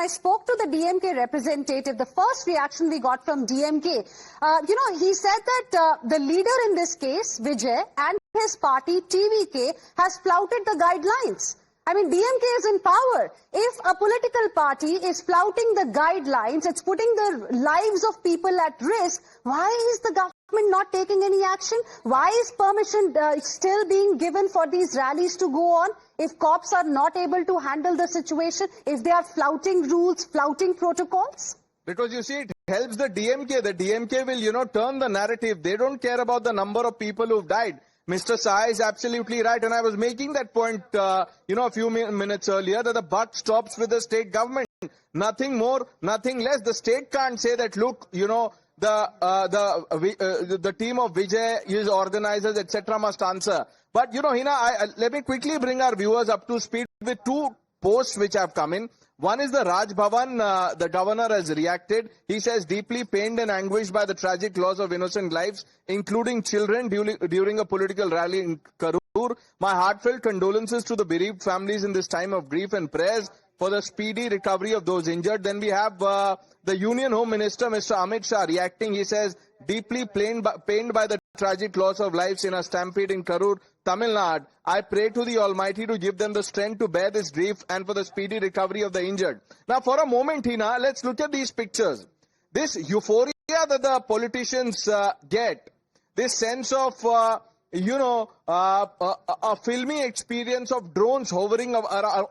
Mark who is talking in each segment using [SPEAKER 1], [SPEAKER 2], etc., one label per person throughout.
[SPEAKER 1] when I spoke to the DMK representative, the first reaction we got from DMK, he said that the leader in this case, Vijay, and his party, TVK, has flouted the guidelines. I mean, DMK is in power. If a political party is flouting the guidelines, it's putting the lives of people at risk, why is the government not taking any action? Why is permission still being given for these rallies to go on? If cops are not able to handle the situation, if they are flouting rules, flouting protocols?
[SPEAKER 2] Because you see, it helps the DMK. The DMK will, turn the narrative. They don't care about the number of people who've died. Mr. Saha is absolutely right. And I was making that point, a few minutes earlier, that the buck stops with the state government. Nothing more, nothing less. The state can't say that, look, the team of Vijay, his organizers, etc. must answer. But, Hina, let me quickly bring our viewers up to speed with two posts which have come in. One is the Raj Bhavan. The governor has reacted. He says, deeply pained and anguished by the tragic loss of innocent lives, including children during a political rally in Karur. My heartfelt condolences to the bereaved families in this time of grief and prayers for the speedy recovery of those injured. Then we have the Union Home Minister, Mr. Amit Shah, reacting. He says, deeply pained by the tragic loss of lives in a stampede in Karur, Tamil Nadu. I pray to the Almighty to give them the strength to bear this grief and for the speedy recovery of the injured. Now, for a moment, Hina, let's look at these pictures. This euphoria that the politicians get, this sense of, a filmy experience of drones hovering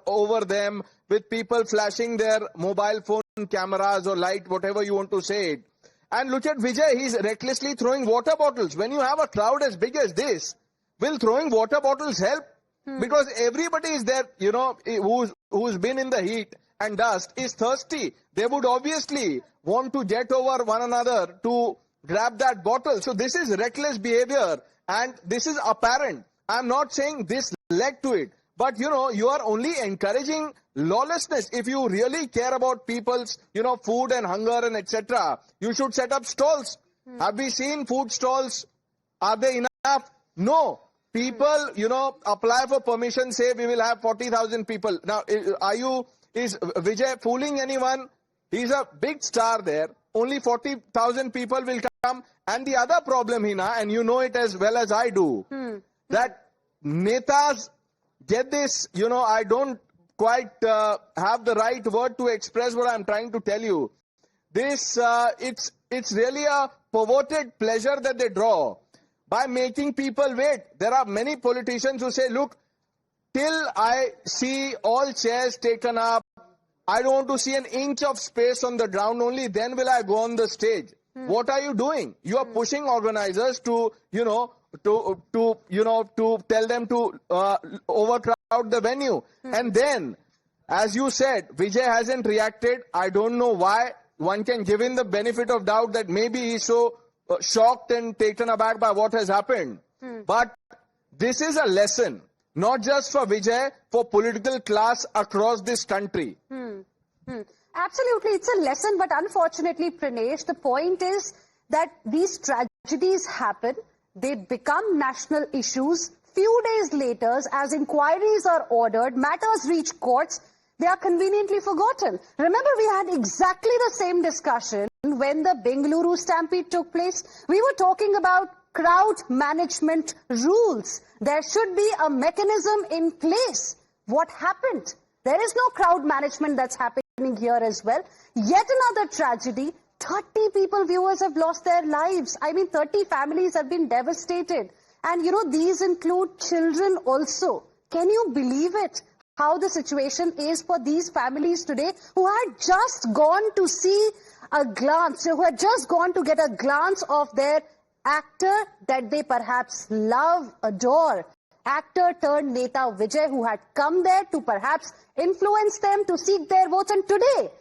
[SPEAKER 2] over them with people flashing their mobile phone cameras or light, whatever you want to say it. And look at Vijay, he's recklessly throwing water bottles. When you have a crowd as big as this, will throwing water bottles help? Because everybody is there, who's been in the heat and dust is thirsty. They would obviously want to jet over one another to grab that bottle. So this is reckless behavior and this is apparent. I'm not saying this led to it. But, you are only encouraging lawlessness. If you really care about people's, food and hunger and etc., you should set up stalls. Have we seen food stalls? Are they enough? No. People, apply for permission, say we will have 40,000 people. Now, is Vijay fooling anyone? He's a big star there. Only 40,000 people will come. And the other problem, Hina, and you know it as well as I do, that netas get this, I don't quite have the right word to express what I'm trying to tell you. This, it's really a perverted pleasure that they draw by making people wait. There are many politicians who say, look, till I see all chairs taken up, I don't want to see an inch of space on the ground, only then will I go on the stage. What are you doing? You are pushing organizers to, to tell them to overcrowd the venue. And then, as you said, Vijay hasn't reacted. I don't know why. One can give him the benefit of doubt that maybe he's so shocked and taken aback by what has happened. But this is a lesson, not just for Vijay, for political class across this country.
[SPEAKER 1] Absolutely, it's a lesson, but unfortunately, Pranesh, the point is that these tragedies happen, they become national issues. Few days later, as inquiries are ordered, matters reach courts, they are conveniently forgotten. Remember, we had exactly the same discussion when the Bengaluru Stampede took place. We were talking about crowd management rules. There should be a mechanism in place. What happened? There is no crowd management that's happening here as well. Yet another tragedy. 30 people, viewers, have lost their lives. I mean, 30 families have been devastated. And, these include children also. Can you believe it? How the situation is for these families today who had just gone to see a glance, who had just gone to get a glance of their actor that they perhaps love, adore. Actor turned Neta Vijay, who had come there to perhaps influence them to seek their votes. And today,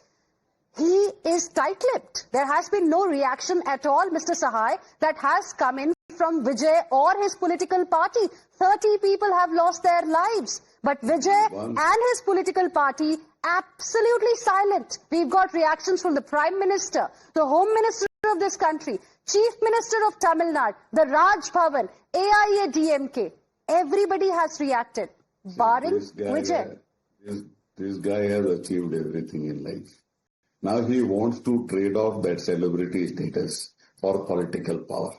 [SPEAKER 1] he is tight-lipped. There has been no reaction at all, Mr. Sahai, that has come in from Vijay or his political party. 30 people have lost their lives. But Vijay and his political party absolutely silent. We've got reactions from the Prime Minister, the Home Minister of this country, Chief Minister of Tamil Nadu, the Raj Bhavan, AIA DMK. Everybody has reacted, barring Vijay.
[SPEAKER 3] This guy has achieved everything in life. Now he wants to trade off that celebrity status for political power.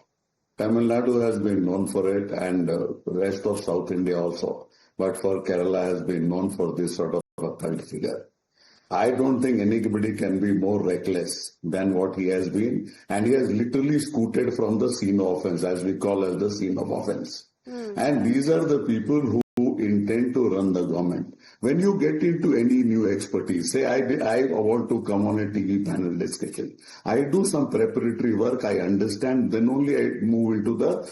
[SPEAKER 3] Tamil Nadu has been known for it, and the rest of South India also. But for Kerala has been known for this sort of a cult figure. I don't think anybody can be more reckless than what he has been. And he has literally scooted from the scene of offense, as we call as the scene of offense. And these are the people who intend to run the government. When you get into any new expertise, say I want to come on a TV panel discussion. I do some preparatory work, I understand, then only I move into the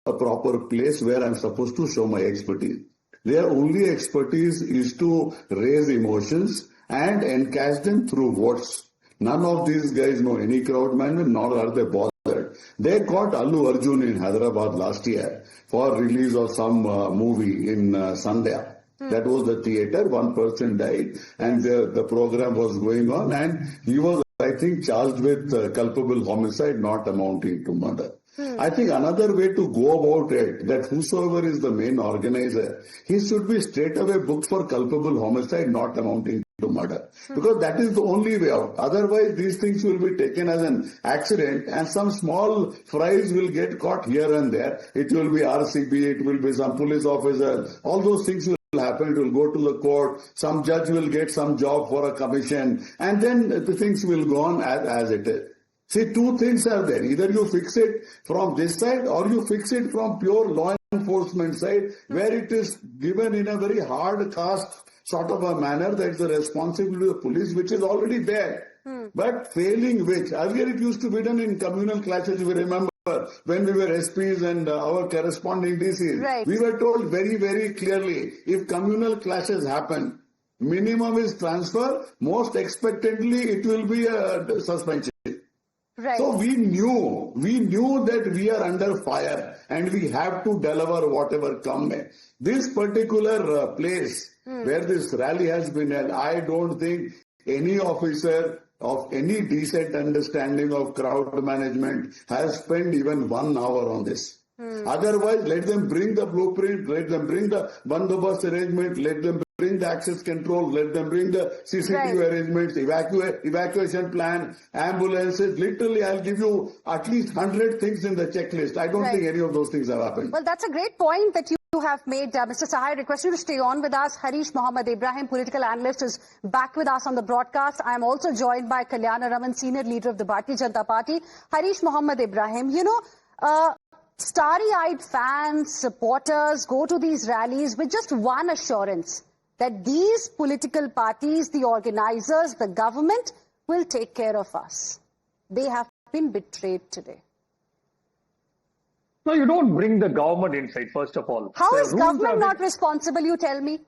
[SPEAKER 3] a proper place where I'm supposed to show my expertise. Their only expertise is to raise emotions and encash them through votes. None of these guys know any crowd management, nor are they bothered. They caught Allu Arjun in Hyderabad last year for release of some movie in Sandhya. That was the theater. One person died, and the program was going on, and he was, I think, charged with culpable homicide not amounting to murder. I think another way to go about it, that whosoever is the main organizer, he should be straight away booked for culpable homicide not amounting to murder. Because that is the only way out. Otherwise, these things will be taken as an accident, and some small fries will get caught here and there. It will be RCB, it will be some police officer. All those things will happen. It will go to the court. Some judge will get some job for a commission, and then the things will go on as it is. See, two things are there. Either you fix it from this side, or you fix it from pure law enforcement side, where it is given in a very hard cast sort of a manner that the responsibility of the police, which is already there. But failing which, earlier it used to be done in communal clashes, if you remember, when we were SPs and our corresponding DCs.
[SPEAKER 1] Right.
[SPEAKER 3] We were told very, very clearly, if communal clashes happen, minimum is transfer, most expectantly it will be a suspension.
[SPEAKER 1] Right.
[SPEAKER 3] So we knew that we are under fire and we have to deliver whatever come may. This particular place where this rally has been held, I don't think any officer of any decent understanding of crowd management has spent even 1 hour on this. Otherwise, let them bring the blueprint, let them bring the bandobast arrangement, let them bring the access control, let them bring the CCTV arrangements, evacuation plan, ambulances. Literally, I'll give you at least 100 things in the checklist. I don't think any of those things have happened.
[SPEAKER 1] Well, that's a great point that you have made. Mr. Sahai, I request you to stay on with us. Harish Mohammed Ibrahim, political analyst, is back with us on the broadcast. I am also joined by Kalyana Raman, senior leader of the Bharatiya Janata Party. Harish Mohammed Ibrahim, starry-eyed fans, supporters go to these rallies with just one assurance, that these political parties, the organizers, the government will take care of us. They have been betrayed today.
[SPEAKER 4] No, you don't bring the government inside, first of all.
[SPEAKER 1] How is government not responsible, you tell me?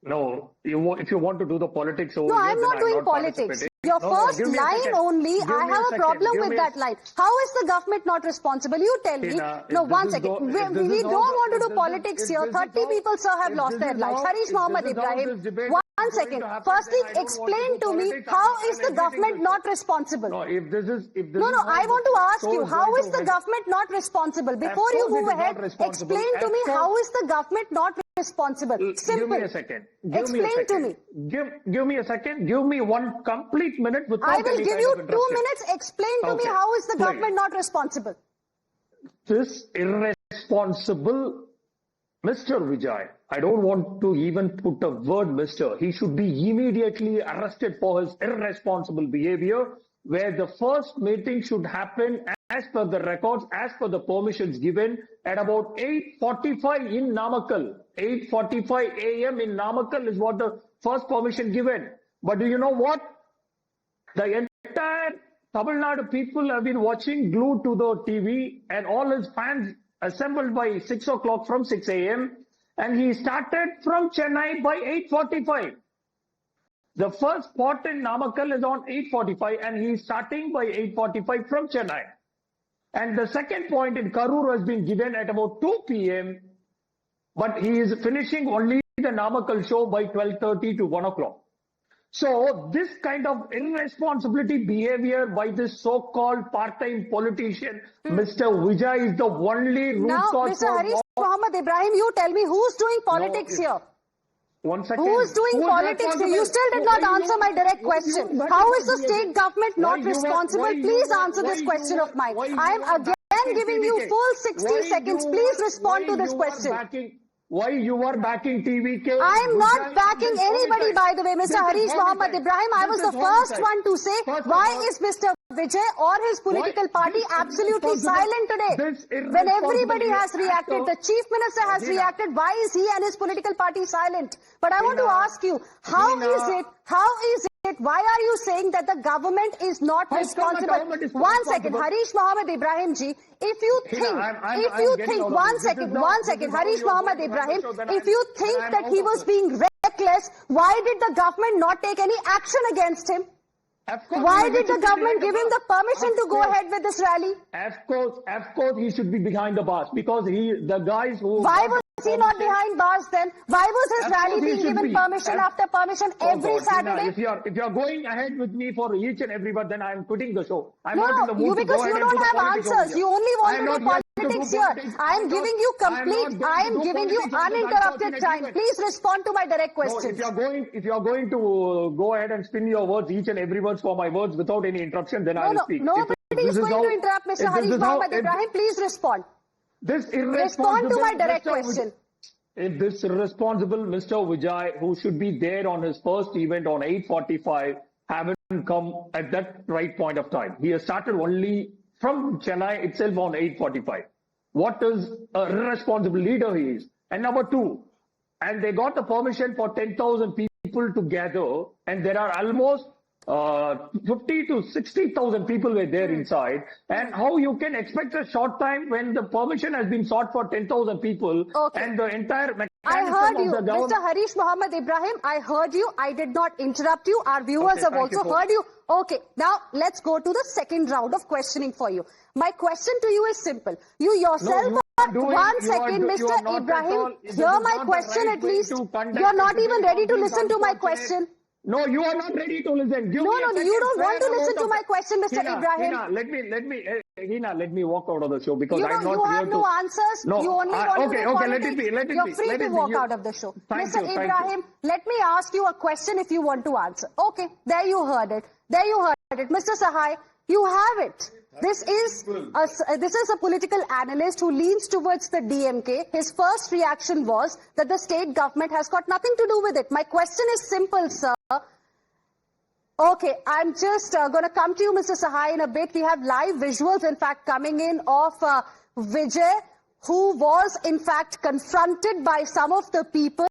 [SPEAKER 4] No, if you want to do the politics over
[SPEAKER 1] No,
[SPEAKER 4] here,
[SPEAKER 1] I'm not doing politics. Your first line only, I have a problem with that line. How is the government not responsible? You tell me. No, 1 second. We don't want to do politics here. 30 people, sir, have lost their lives. Harish Mohammed Ibrahim, 1 second. Firstly, explain to me, how is the government not responsible?
[SPEAKER 4] No,
[SPEAKER 1] I want to ask you, how is the government not responsible? Before you move ahead, explain to me, how is the government not responsible? Simple.
[SPEAKER 4] Give me a second.
[SPEAKER 1] Explain to me.
[SPEAKER 4] Give me a second. Give me one complete minute without
[SPEAKER 1] I will
[SPEAKER 4] any
[SPEAKER 1] give
[SPEAKER 4] kind
[SPEAKER 1] you
[SPEAKER 4] of
[SPEAKER 1] 2
[SPEAKER 4] interruption.
[SPEAKER 1] minutes. Explain to me, how is the government not responsible?
[SPEAKER 4] This irresponsible Mr. Vijay, I don't want to even put a word Mr. He should be immediately arrested for his irresponsible behavior, where the first meeting should happen as per the records, as per the permissions given at about 8:45 in Namakkal. 8:45 a.m. in Namakkal is what the first permission given. But do you know what? The entire Tamil Nadu people have been watching, glued to the TV, and all his fans assembled by 6 o'clock from 6 a.m. and he started from Chennai by 8:45. The first spot in Namakkal is on 8:45 and he is starting by 8:45 from Chennai. And the second point in Karur has been given at about 2 p.m. but he is finishing only the Namakkal show by 12:30 to 1 o'clock. So this kind of irresponsibility behavior by this so-called part-time politician, Mr. Vijay, is the only root
[SPEAKER 1] Now,
[SPEAKER 4] cause
[SPEAKER 1] Mr. Harish Mohammed Ibrahim, you tell me, who's doing politics here?
[SPEAKER 4] One second.
[SPEAKER 1] Who is doing politics here? You still did not answer my direct question. How is the state government not responsible? Please answer this question of mine. I am again giving you full 60 seconds. Please respond to this question.
[SPEAKER 4] Why you are backing TVK?
[SPEAKER 1] I am not backing anybody, by the way, Mr. Harish Mohammed Ibrahim. I was the first one to say, why is Mr. Vijay or his political party absolutely silent today? When everybody has reacted, the Chief Minister has reacted, why is he and his political party silent? But I want to ask you, how is it, why are you saying that the government is not responsible? One second, Harish Mohammed Ibrahim ji, if you think, one second, Harish Mohammed Ibrahim, if you think that he was being reckless, why did the government not take any action against him? Why did the government give him the permission to go ahead with this rally?
[SPEAKER 4] Of course, he should be behind the bars because the guys who.
[SPEAKER 1] Why was he not behind bars then? Why was his rally being given permission after permission every Saturday?
[SPEAKER 4] If you are going ahead with me for each and every one, then I am quitting the show. I'm
[SPEAKER 1] no,
[SPEAKER 4] not in the mood to
[SPEAKER 1] because
[SPEAKER 4] go
[SPEAKER 1] you
[SPEAKER 4] ahead and
[SPEAKER 1] don't
[SPEAKER 4] do the
[SPEAKER 1] have
[SPEAKER 4] politics
[SPEAKER 1] answers.
[SPEAKER 4] over
[SPEAKER 1] You only want to do politics here.
[SPEAKER 4] politics.
[SPEAKER 1] I am giving you complete. I am giving you uninterrupted time. Please respond to my direct questions.
[SPEAKER 4] If you are going to go ahead and spin your words, each and every word for my words without any interruption, then I will speak.
[SPEAKER 1] Nobody is going to interrupt, Mr. Harish Mohammed Ibrahim. Please respond. Respond to my direct question.
[SPEAKER 4] If this irresponsible Mr. Vijay, who should be there on his first event on 8:45, haven't come at that right point of time. He has started only from Chennai itself on 8:45. What is a irresponsible leader he is? And number two, and they got the permission for 10,000 people to gather, and there are almost 50 to 60,000 people were there inside. And how you can expect a short time when the permission has been sought for 10,000 people and the entire mechanism
[SPEAKER 1] I heard you,
[SPEAKER 4] of the government.
[SPEAKER 1] Mr. Harish Mohammed Ibrahim. I heard you. I did not interrupt you. Our viewers have also heard you. Okay, now let's go to the second round of questioning for you. My question to you is simple. You yourself. One second, Mr. Ibrahim. Hear my question at least. You are not even ready to listen to my question.
[SPEAKER 4] No, you are not ready to listen.
[SPEAKER 1] No, you don't want to listen to my question, Mr. Ibrahim.
[SPEAKER 4] Hina, let me walk out of the show because I'm not
[SPEAKER 1] you
[SPEAKER 4] here
[SPEAKER 1] have no answers.
[SPEAKER 4] No,
[SPEAKER 1] you only want to do
[SPEAKER 4] let
[SPEAKER 1] politics.
[SPEAKER 4] it be.
[SPEAKER 1] You're free to walk out of the show. Mr. Ibrahim, let me ask you a question if you want to answer. Okay, there you heard it. Mr. Sahai, you have it. This is a political analyst who leans towards the DMK. His first reaction was that the state government has got nothing to do with it. My question is simple, sir. Okay, I'm just going to come to you, Mr. Sahai, in a bit. We have live visuals, in fact, coming in of Vijay, who was, in fact, confronted by some of the people,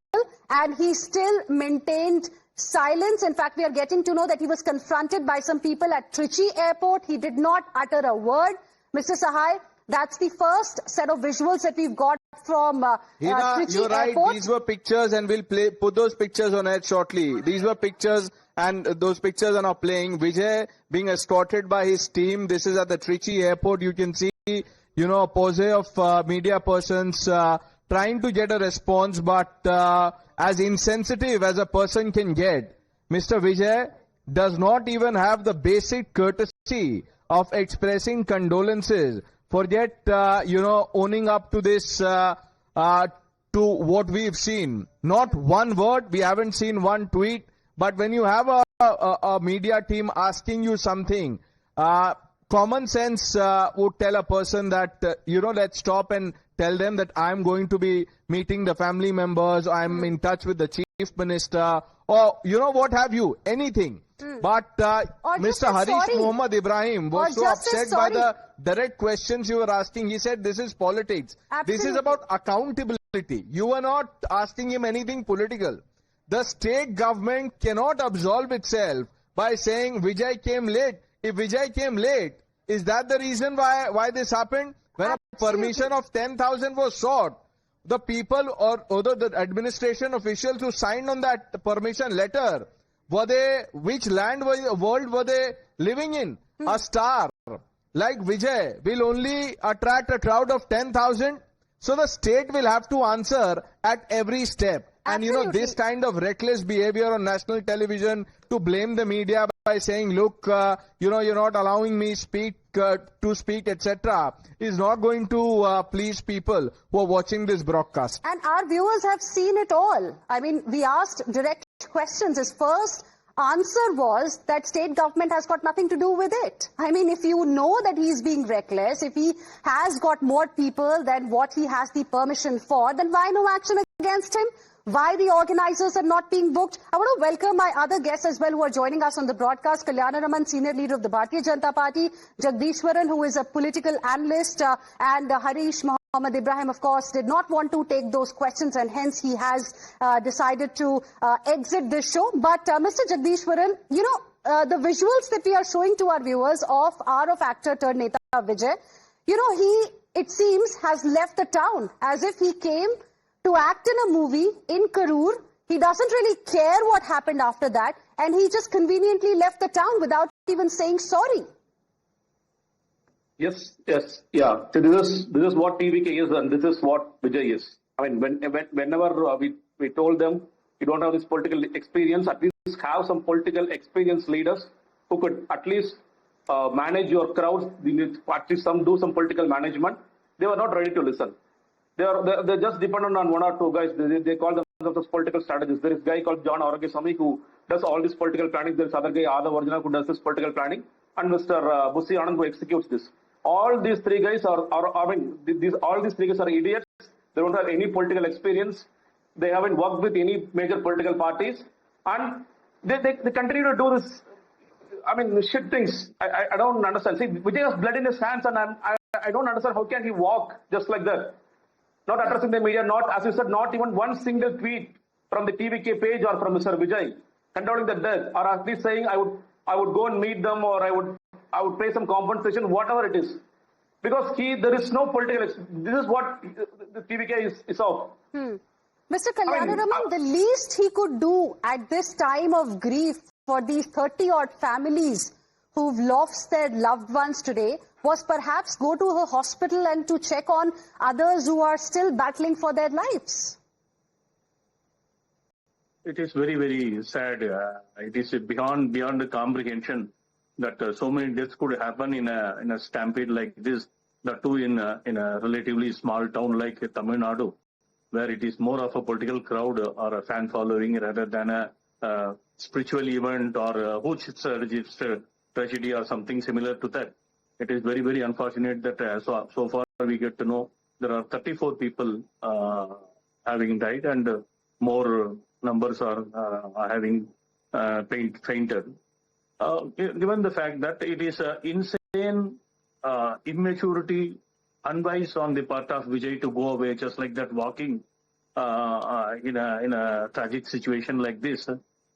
[SPEAKER 1] and he still maintained silence. In fact, we are getting to know that he was confronted by some people at Trichy Airport. He did not utter a word. Mr. Sahai, that's the first set of visuals that we've got from Trichy
[SPEAKER 2] you're right.
[SPEAKER 1] Airport.
[SPEAKER 2] These were pictures, and we'll put those pictures on air shortly. These were pictures, and those pictures are now playing. Vijay being escorted by his team. This is at the Trichy Airport. You can see, a pose of media persons trying to get a response, but as insensitive as a person can get, Mr. Vijay does not even have the basic courtesy of expressing condolences. Forget, owning up to this, to what we've seen. Not one word, we haven't seen one tweet, but when you have a media team asking you something, common sense would tell a person that, let's stop and tell them that I'm going to be meeting the family members, I'm in touch with the chief minister, or what have you, anything. But Mr. Harish Mohammed Ibrahim was so upset by the direct questions you were asking. He said this is politics.
[SPEAKER 1] Absolutely.
[SPEAKER 2] This is about accountability. You were not asking him anything political. The state government cannot absolve itself by saying Vijay came late. If Vijay came late, is that the reason why this happened? When a permission of 10,000 was sought, the people or the administration officials who signed on that permission letter, which world were they living in? A star like Vijay will only attract a crowd of 10,000. So the state will have to answer at every step. And you know, this kind of reckless behavior on national television to blame the media by saying, look, you're not allowing me to speak, etc., is not going to please people who are watching this broadcast.
[SPEAKER 1] And our viewers have seen it all. I mean, we asked direct questions. His first answer was that state government has got nothing to do with it. I mean, if you know that he's being reckless, if he has got more people than what he has the permission for, then why no action against him? Why the organizers are not being booked? I want to welcome my other guests as well who are joining us on the broadcast. Kalyanaraman, senior leader of the Bharatiya Janata Party, Jagdishwaran, who is a political analyst, and Harish Mohammed Ibrahim, of course, did not want to take those questions, and hence he has decided to exit this show. But Mr. Jagdishwaran, you know, the visuals that we are showing to our viewers of actor turned Neta Vijay, you know, he, it seems, has left the town as if he came to act in a movie in Karur. He doesn't really care what happened after that, and he just conveniently left the town without even saying sorry.
[SPEAKER 4] Yes. Yeah. So this is what TVK is, and this is what Vijay is. I mean, whenever we told them, you don't have this political experience, at least have some political experience leaders who could at least manage your crowds, at least do some political management. They were not ready to listen. They're just dependent on one or two guys. They call themselves as political strategists. There is a guy called John Aragasamy who does all this political planning. There is other guy, Ada Varjana, who does this political planning, and Mr. Bussi Anand, who executes this. All these three guys all these three guys are idiots. They don't have any political experience. They haven't worked with any major political parties, and they continue to do this. I mean, shit things. I don't understand. See, Vijay has blood in his hands, and I don't understand how can he walk just like that. Not addressing the media, not, as you said, not even one single tweet from the TVK page or from Mr. Vijay condoling the death, or at least saying I would go and meet them, or I would pay some compensation, whatever it is. Because there is no political. This is what the TVK is of.
[SPEAKER 1] Mr. Kalyanaraman, the least he could do at this time of grief for these 30-odd families who've lost their loved ones today was perhaps go to a hospital and to check on others who are still battling for their lives.
[SPEAKER 5] It is very, very sad. It is beyond the comprehension that so many deaths could happen in a stampede like this. That too in a relatively small town like Tamil Nadu, where it is more of a political crowd or a fan following rather than a spiritual event or a huge tragedy or something similar to that. It is very, very unfortunate that so far we get to know there are 34 people having died, and more numbers are having fainted. Given the fact that it is insane immaturity, unwise on the part of Vijay to go away just like that, walking in a tragic situation like this,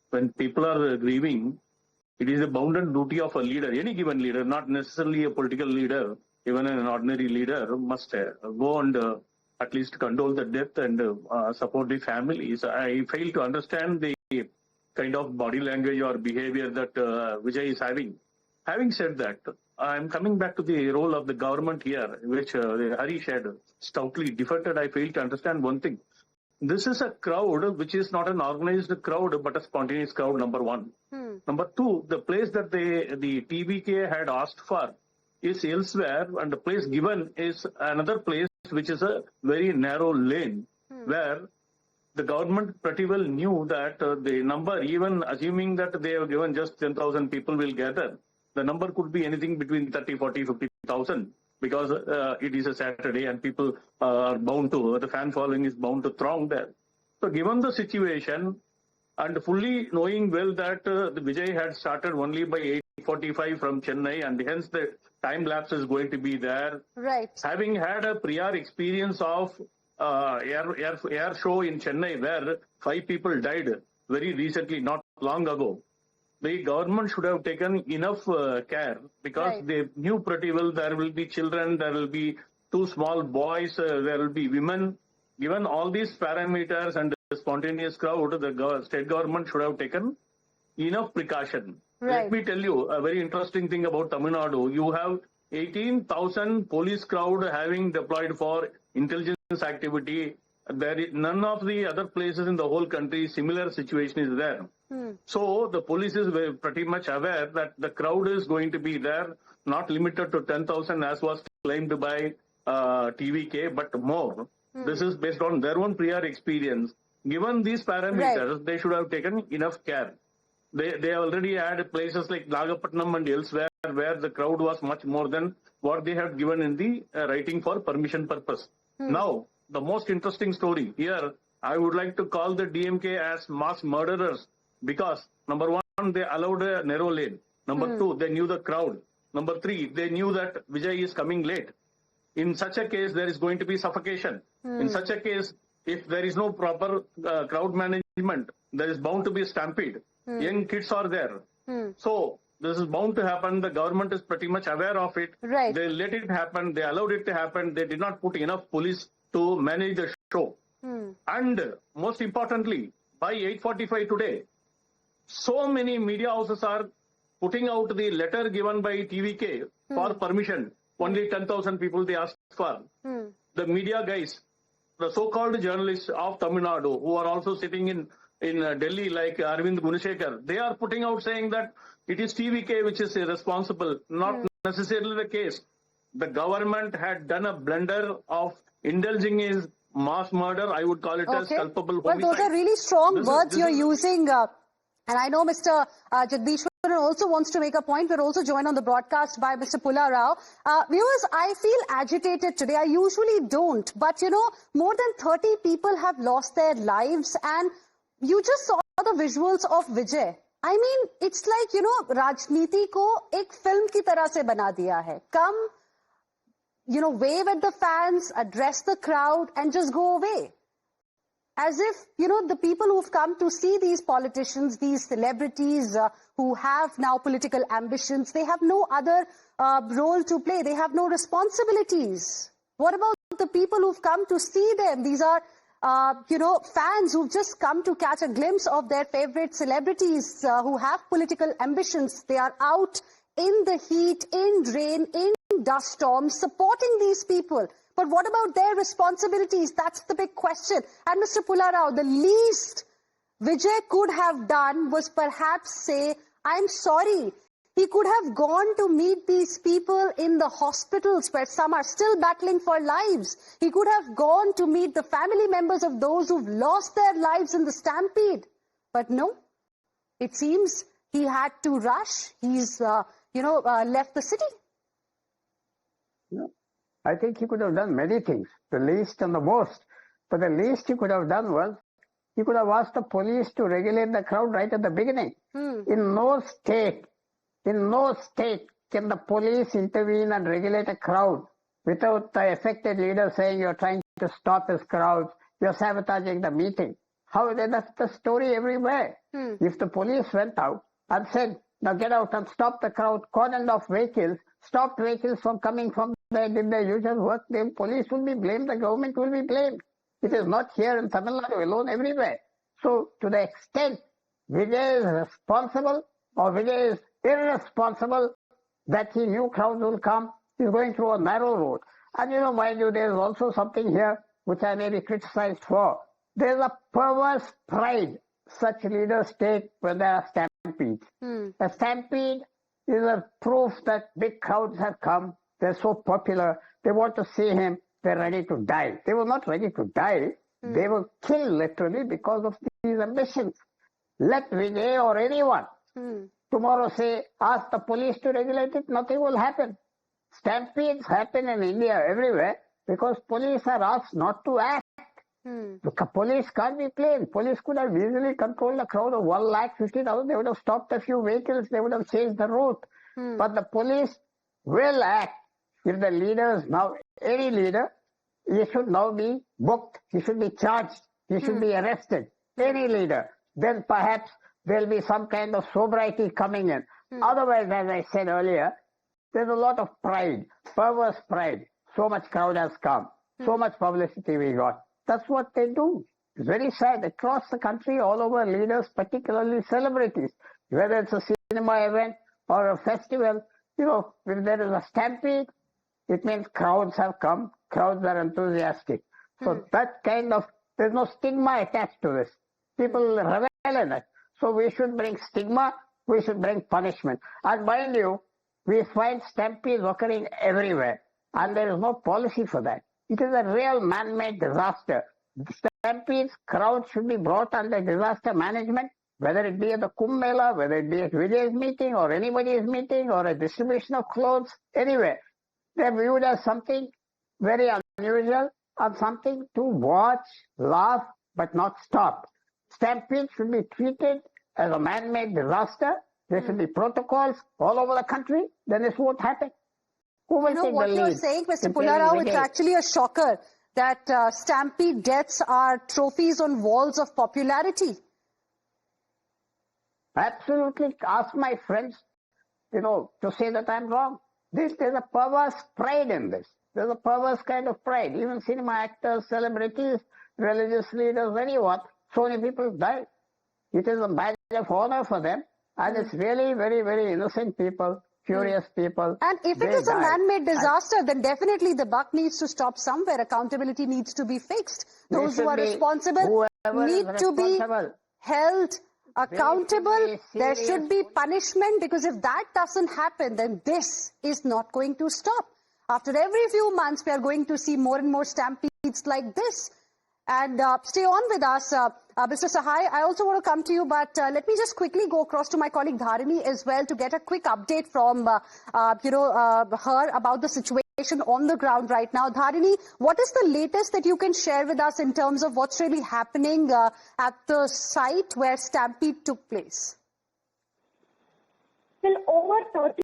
[SPEAKER 5] when people are grieving. It is a bounden duty of a leader, any given leader, not necessarily a political leader, even an ordinary leader must go and at least condole the death and support the families. I fail to understand the kind of body language or behavior that Vijay is having. Having said that, I'm coming back to the role of the government here, which Harish had stoutly defended. I fail to understand one thing. This is a crowd which is not an organized crowd, but a spontaneous crowd, number one. Number two, the place that the TVK had asked for is elsewhere, and the place given is another place which is a very narrow lane, where the government pretty well knew that the number, even assuming that they have given just 10,000 people will gather, the number could be anything between 30, 40, 50,000. Because it is a Saturday and people are bound to, the fan following is bound to throng there. So given the situation and fully knowing well that the Vijay had started only by 8:45 from Chennai, and hence the time lapse is going to be there.
[SPEAKER 1] Right.
[SPEAKER 5] Having had a prior experience of air show in Chennai where 5 people died very recently, not long ago. The government should have taken enough care, because they knew pretty well there will be children, there will be 2 small boys, there will be women. Given all these parameters and the spontaneous crowd, the state government should have taken enough precaution. Let me tell you a very interesting thing about Tamil Nadu. You have 18,000 police crowd having deployed for intelligence activity, none of the other places in the whole country similar situation is there. So the police is pretty much aware that the crowd is going to be there, not limited to 10,000 as was claimed by TVK, but more. This is based on their own prior experience. Given these parameters, they should have taken enough care. They already had places like Nagapattinam and elsewhere where the crowd was much more than what they had given in the writing for permission purpose. Now, the most interesting story here, I would like to call the DMK as mass murderers because, number one, they allowed a narrow lane. Number two, they knew the crowd. Number three, they knew that Vijay is coming late. In such a case, there is going to be suffocation. In such a case, if there is no proper crowd management, there is bound to be a stampede. Young kids are there. So, this is bound to happen. The government is pretty much aware of it.
[SPEAKER 1] Right.
[SPEAKER 5] They let it happen. They allowed it to happen. They did not put enough police to manage the show. And most importantly, by 8:45 today, so many media houses are putting out the letter given by TVK for permission. Only 10,000 people they asked for. The media guys, the so-called journalists of Tamil Nadu, who are also sitting in Delhi like Arvind Gunashekhar, they are putting out saying that it is TVK which is irresponsible. Not necessarily the case. The government had done a blunder of indulging in mass murder. I would call it as culpable homicide.
[SPEAKER 1] Well, those are really strong words you're using. And I know Mr. Jagdishwaran also wants to make a point. We're also joined on the broadcast by Mr. Pula Rao. Viewers, I feel agitated today. I usually don't. But, you know, more than 30 people have lost their lives. And you just saw the visuals of Vijay. I mean, it's like, you know, Rajniti ko ek film ki tarah se bana diya hai. Come, you know, wave at the fans, address the crowd, and just go away. As if, you know, the people who've come to see these politicians, these celebrities who have now political ambitions, they have no other role to play. They have no responsibilities. What about the people who've come to see them? These are, you know, fans who've just come to catch a glimpse of their favorite celebrities who have political ambitions. They are out in the heat, in rain, in dust storms, supporting these people. But what about their responsibilities? That's the big question. And Mr. Pula Rao, the least Vijay could have done was perhaps say, I'm sorry. He could have gone to meet these people in the hospitals where some are still battling for lives. He could have gone to meet the family members of those who've lost their lives in the stampede. But no, it seems he had to rush. He's, you know, left the city.
[SPEAKER 6] No. I think he could have done many things, the least and the most. But the least he could have done was, he could have asked the police to regulate the crowd right at the beginning. In no state can the police intervene and regulate a crowd without the affected leader saying you're trying to stop his crowds, you're sabotaging the meeting. That's the story everywhere. If the police went out and said, now get out and stop the crowd, cordoned off vehicles, stopped vehicles from coming from there, did their usual work, the police will be blamed, the government will be blamed. It is not here in Tamil Nadu alone, everywhere. So to the extent Vijay is responsible or Vijay is irresponsible that he knew crowds will come, he's going through a narrow road. And you know, mind you, there is also something here which I may be criticized for. There is a perverse pride such leaders take when there are stampedes. A stampede is a proof that big crowds have come. They're so popular. They want to see him. They're ready to die. They were not ready to die. They were killed literally because of these ambitions. Let Vijay or anyone tomorrow say, ask the police to regulate it, nothing will happen. Stampedes happen in India everywhere because police are asked not to act. The police can't be blamed. Police could have easily controlled a crowd of 150,000. They would have stopped a few vehicles. They would have changed the route. But the police will act. If the leaders now, any leader, he should now be booked. He should be charged. He should be arrested. Any leader. Then perhaps there will be some kind of sobriety coming in. Otherwise, as I said earlier, there's a lot of pride, perverse pride. So much crowd has come. So much publicity we got. That's what they do. It's very sad. Across the country, all over, leaders, particularly celebrities, whether it's a cinema event or a festival, you know, if there is a stampede, it means crowds have come, crowds are enthusiastic. So that kind of There's no stigma attached to this. People revel in it. So we should bring stigma, we should bring punishment. And mind you, we find stampedes occurring everywhere, and there is no policy for that. It is a real man-made disaster. Stampedes, crowds should be brought under disaster management, whether it be at the Kumbh Mela, whether it be at Vijay's meeting or anybody's meeting or a distribution of clothes, anywhere. They're viewed as something very unusual and something to watch, laugh, but not stop. Stampedes should be treated as a man-made disaster. There should be protocols all over the country. Then this won't happen. Who will take
[SPEAKER 1] what
[SPEAKER 6] the
[SPEAKER 1] you're
[SPEAKER 6] lead?
[SPEAKER 1] saying, Mr. Pullarao, it's actually a shocker that stampede deaths are trophies on walls of popularity.
[SPEAKER 6] Absolutely. Ask my friends, to say that I'm wrong. There's a perverse pride in this. There's a perverse kind of pride. Even cinema actors, celebrities, religious leaders, anyone, so many people died. It is a badge of honor for them. And it's really very, very innocent people, curious people.
[SPEAKER 1] And if it is a man-made disaster, then definitely the buck needs to stop somewhere. Accountability needs to be fixed. Those who are responsible need to be held accountable. There should be punishment, because if that doesn't happen, then this is not going to stop. After every few months, we are going to see more and more stampedes like this. And stay on with us, Mr. Sahai. I also want to come to you, but let me just quickly go across to my colleague Dharini as well to get a quick update from her about the situation on the ground right now. Dharini, what is the latest that you can share with us in terms of what's really happening at the site where Stampede took place?
[SPEAKER 7] Well, over 30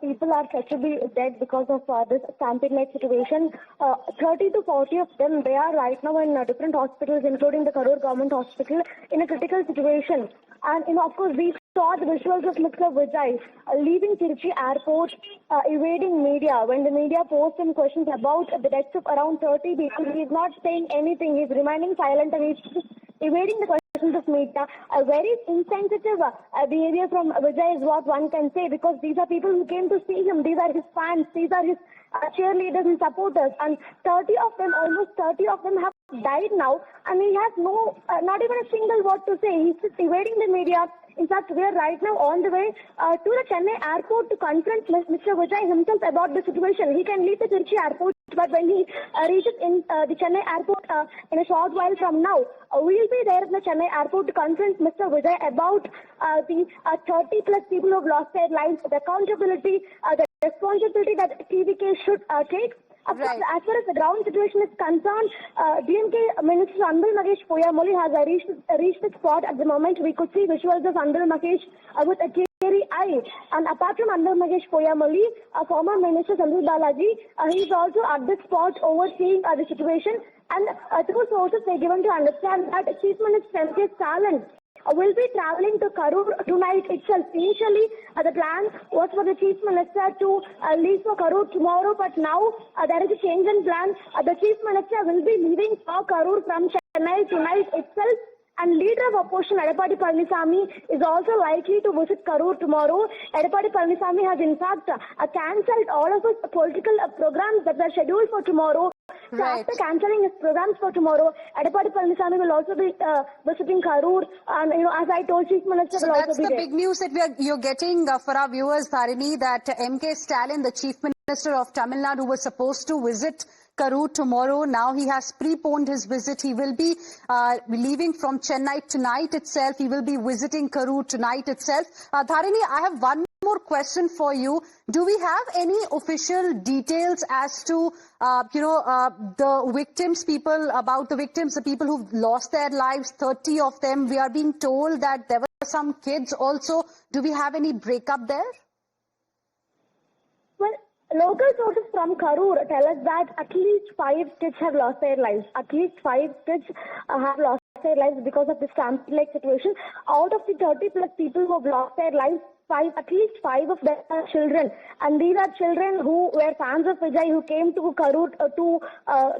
[SPEAKER 7] people are said to be dead because of this stampede-like situation. 30 to 40 of them, they are right now in different hospitals, including the Karur Government Hospital, in a critical situation. And, of course, we saw the visuals of Mr. Vijay leaving Tirchi airport, evading media. When the media posed him questions about the deaths of around 30 people, he is not saying anything. He's remaining silent and he's just evading the questions of media. A very insensitive behavior from Vijay is what one can say, because these are people who came to see him. These are his fans. These are his cheerleaders and supporters. And 30 of them, almost 30 of them have died now. And he has not even a single word to say. He's just evading the media. In fact, we are right now on the way to the Chennai airport to confront Mr. Vijay himself about the situation. He can leave the Tirchi airport, but when he reaches in the Chennai airport in a short while from now, we'll be there in the Chennai airport to confront Mr. Vijay about the 30 plus people who have lost their lives, the accountability, the responsibility that TVK should take. Of course, as far as the ground situation is concerned, DMK Minister Andal Mahesh Poyamoli has reached the spot at the moment. We could see visuals of Andal Mahesh with a teary eye. And apart from Andal Mahesh Poyamoli, former Minister Sandhu Balaji, he is also at the spot overseeing the situation. And through sources, they are given to understand that Chief Minister M.K. Stalin will be travelling to Karur tonight itself. Initially, the plan was for the Chief Minister to leave for Karur tomorrow, but now there is a change in plan. The Chief Minister will be leaving for Karur from Chennai tonight itself. And leader of opposition, Edappadi Palaniswamy, is also likely to visit Karur tomorrow. Edappadi Palaniswamy has in fact cancelled all of his political programs that were scheduled for tomorrow. So after cancelling his programs for tomorrow, Edappadi Palaniswamy will also be visiting Karur, and as I told, Chief Minister will also be there.
[SPEAKER 1] So that's the big news that you're getting for our viewers, Dharini, that M.K. Stalin, the Chief Minister of Tamil Nadu, was supposed to visit Karur tomorrow. Now he has preponed his visit. He will be leaving from Chennai tonight itself. He will be visiting Karur tonight itself. Dharini, I have one more question for you. Do we have any official details as to, the victims, the people who've lost their lives, 30 of them? We are being told that there were some kids also. Do we have any breakup there?
[SPEAKER 7] Well, local sources from Karur tell us that at least 5 kids have lost their lives. At least 5 kids have lost their lives because of this stampede-like situation. Out of the 30 plus people who have lost their lives, at least 5 of them are children. And these are children who were fans of Vijay, who came to Karur to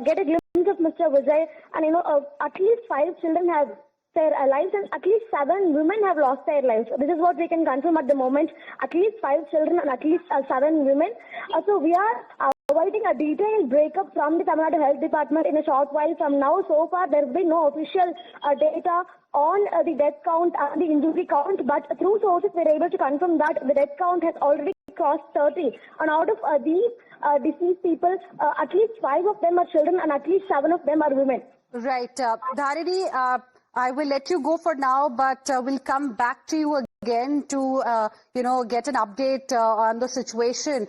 [SPEAKER 7] get a glimpse of Mr. Vijay. And at least 5 children have their lives, and at least 7 women have lost their lives. This is what we can confirm at the moment. At least 5 children and at least 7 women. So we are awaiting a detailed breakup from the Tamil Nadu Health Department in a short while from now. So far, there has been no official data on the death count and the injury count, but through sources we are able to confirm that the death count has already crossed 30. And out of these deceased people, at least 5 of them are children and at least 7 of them are women.
[SPEAKER 1] Right. Dharini, I will let you go for now, but we'll come back to you again to, get an update on the situation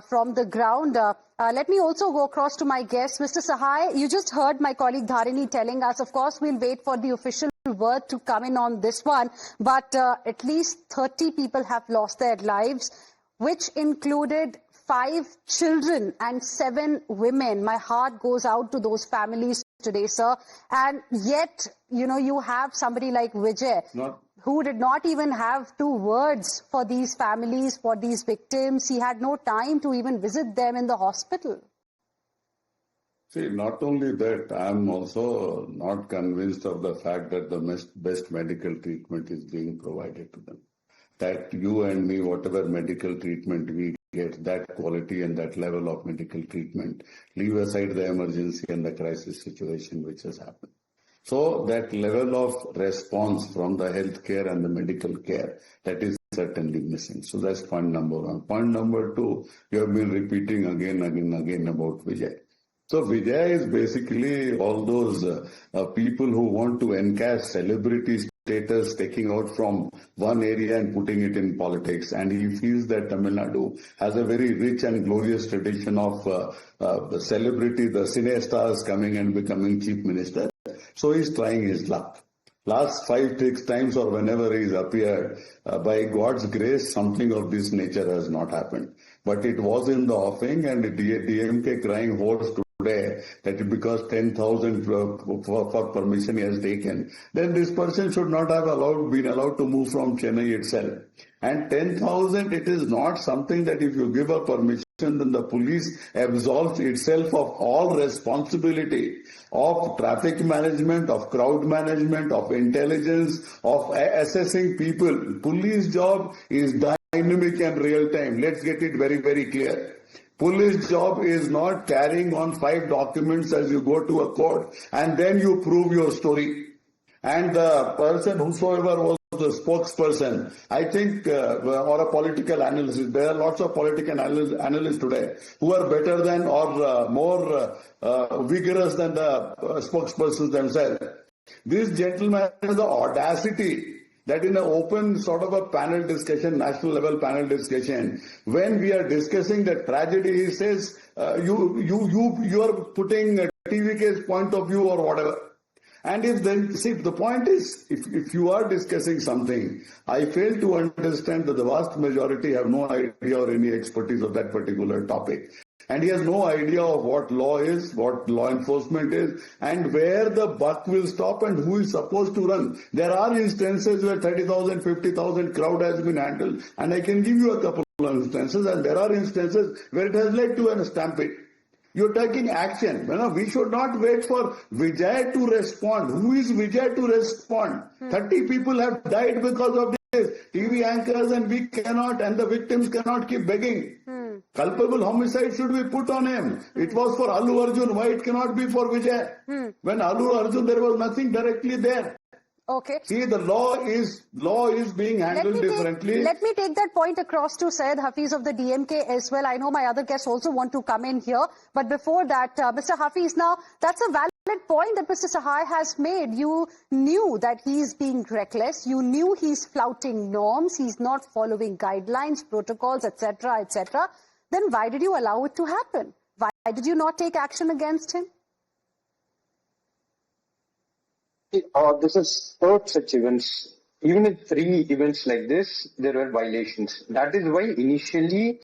[SPEAKER 1] from the ground. Let me also go across to my guest, Mr. Sahai. You just heard my colleague Dharini telling us, of course, we'll wait for the official word to come in on this one, but at least 30 people have lost their lives, which included 5 children and 7 women. My heart goes out to those families today, sir. And yet, you have somebody like Vijay, who did not even have 2 words for these families, for these victims. He had no time to even visit them in the hospital.
[SPEAKER 3] See, not only that, I am also not convinced of the fact that the best medical treatment is being provided to them. That you and me, whatever medical treatment we get, that quality and that level of medical treatment, leave aside the emergency and the crisis situation which has happened. So that level of response from the healthcare and the medical care, that is certainly missing. So that's point number 1. Point number 2, you have been repeating again about Vijay. So Vijay is basically all those people who want to encash celebrity status, taking out from one area and putting it in politics. And he feels that Tamil Nadu has a very rich and glorious tradition of the celebrity, the cine stars coming and becoming chief minister. So he's trying his luck. Last 5-6 times or whenever he's appeared, by God's grace, something of this nature has not happened. But it was in the offing, and DMK crying horse today that because 10,000 for permission he has taken, then this person should not have been allowed to move from Chennai itself. And 10,000, it is not something that if you give a permission, then the police absolves itself of all responsibility of traffic management, of crowd management, of intelligence, of assessing people. Police job is dynamic and real time. Let's get it very, very clear. Police job is not carrying on 5 documents as you go to a court and then you prove your story. And the person, whosoever was the spokesperson, I think, or a political analyst, there are lots of political analysts today who are better than or more vigorous than the spokespersons themselves. This gentleman has the audacity that in an open sort of a panel discussion, national level panel discussion, when we are discussing the tragedy, he says, you are putting TVK's point of view or whatever. And if then, see, the point is, if you are discussing something, I fail to understand that the vast majority have no idea or any expertise of that particular topic. And he has no idea of what law is, what law enforcement is, and where the buck will stop and who is supposed to run. There are instances where 30,000, 50,000 crowd has been handled, and I can give you a couple of instances, and there are instances where it has led to a stampede. You're taking action. We should not wait for Vijay to respond. Who is Vijay to respond? 30 people have died because of this. TV anchors and we cannot, and the victims cannot keep begging. Culpable homicide should be put on him. It was for Allu Arjun. Why it cannot be for Vijay? When Allu Arjun, there was nothing directly there.
[SPEAKER 1] Okay.
[SPEAKER 3] See, the law is being handled differently.
[SPEAKER 1] Let me take that point across to Syed Hafiz of the DMK as well. I know my other guests also want to come in here. But before that, Mr. Hafiz, now that's a valid point that Mr. Sahai has made. You knew that he's being reckless. You knew he's flouting norms. He's not following guidelines, protocols, etc., etc. Then why did you allow it to happen? Why did you not take action against him?
[SPEAKER 8] This is third such events. Even in 3 events like this, there were violations. That is why initially,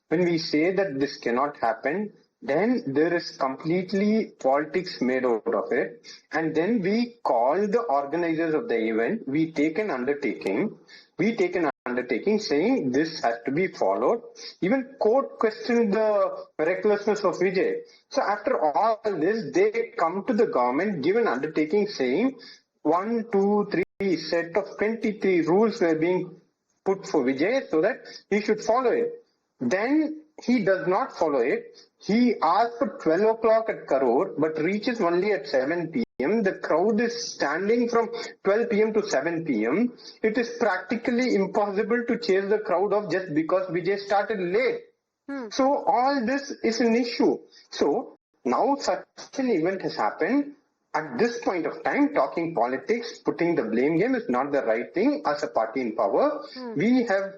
[SPEAKER 8] when we say that this cannot happen, then there is completely politics made out of it. And then we call the organizers of the event, we take an undertaking saying this has to be followed. Even court questioned the recklessness of Vijay. So after all this, they come to the government, give an undertaking saying 1, 2, 3 set of 23 rules were being put for Vijay so that he should follow it. Then he does not follow it. He asked for 12 o'clock at Karur, but reaches only at 7 p.m. The crowd is standing from 12 p.m. to 7 p.m. It is practically impossible to chase the crowd off just because Vijay started late. So all this is an issue. So now such an event has happened. At this point of time, talking politics, putting the blame game is not the right thing as a party in power. We have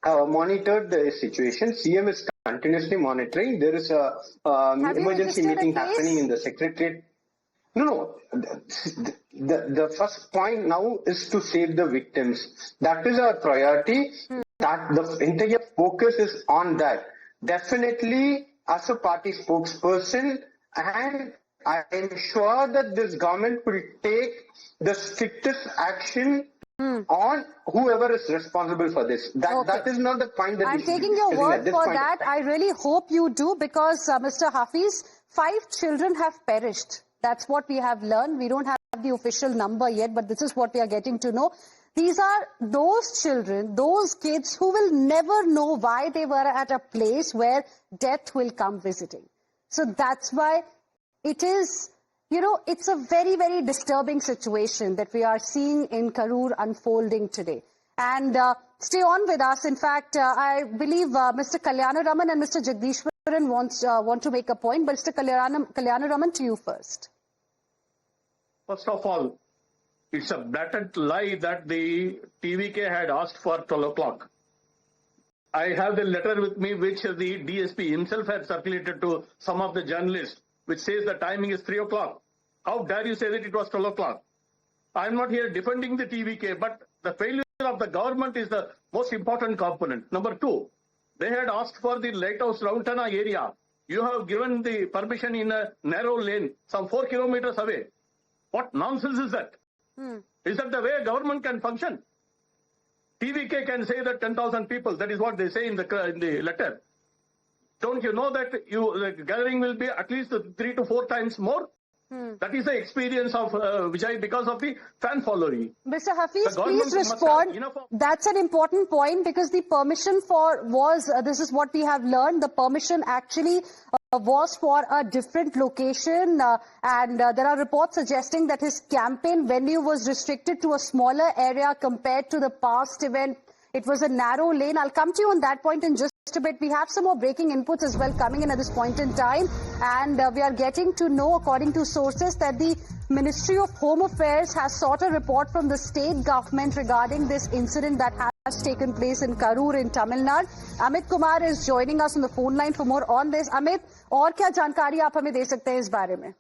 [SPEAKER 8] monitored the situation. CM is continuously monitoring. There is a emergency meeting happening in the Secretariat. No. The first point now is to save the victims. That is our priority. That the entire focus is on that. Definitely, as a party spokesperson, and I am sure that this government will take the strictest action on whoever is responsible for this. That is not the point that
[SPEAKER 1] I'm taking your word for that. I really hope you do, because Mr. Hafiz, 5 children have perished. That's what we have learned. We don't have the official number yet, but this is what we are getting to know. These are those children, those kids who will never know why they were at a place where death will come visiting. So that's why it is, you know, it's a very, very disturbing situation that we are seeing in Karur unfolding today. And stay on with us. In fact, I believe Mr. Kalyanaraman and Mr. Jagdishwaran want to make a point, but Mr. Kalyanaraman, to you first.
[SPEAKER 5] First of all, it's a blatant lie that the TVK had asked for 12 o'clock. I have the letter with me which the DSP himself had circulated to some of the journalists, which says the timing is 3 o'clock. How dare you say that it was 12 o'clock? I'm not here defending the TVK, but the failure of the government is the most important component. Number 2, they had asked for the lighthouse Roundtana area. You have given the permission in a narrow lane, some 4 kilometers away. What nonsense is that? Is that the way a government can function? TVK can say that 10,000 people, that is what they say in the letter. Don't you know that the gathering will be at least 3 to 4 times more? That is the experience of Vijay because of the fan following.
[SPEAKER 1] Mr. Hafiz, please respond. That's an important point, because the permission was, this is what we have learned, the permission actually was for a different location, and there are reports suggesting that his campaign venue was restricted to a smaller area compared to the past event. It was a narrow lane. I'll come to you on that point in just a bit. We have some more breaking inputs as well coming in at this point in time, and we are getting to know, according to sources, that the Ministry of Home Affairs has sought a report from the state government regarding this incident that has taken place in Karur in Tamil Nadu. Amit Kumar is joining us on the phone line for more on this. Amit, और क्या जानकारी आप हमें दे सकते हैं इस बारे में?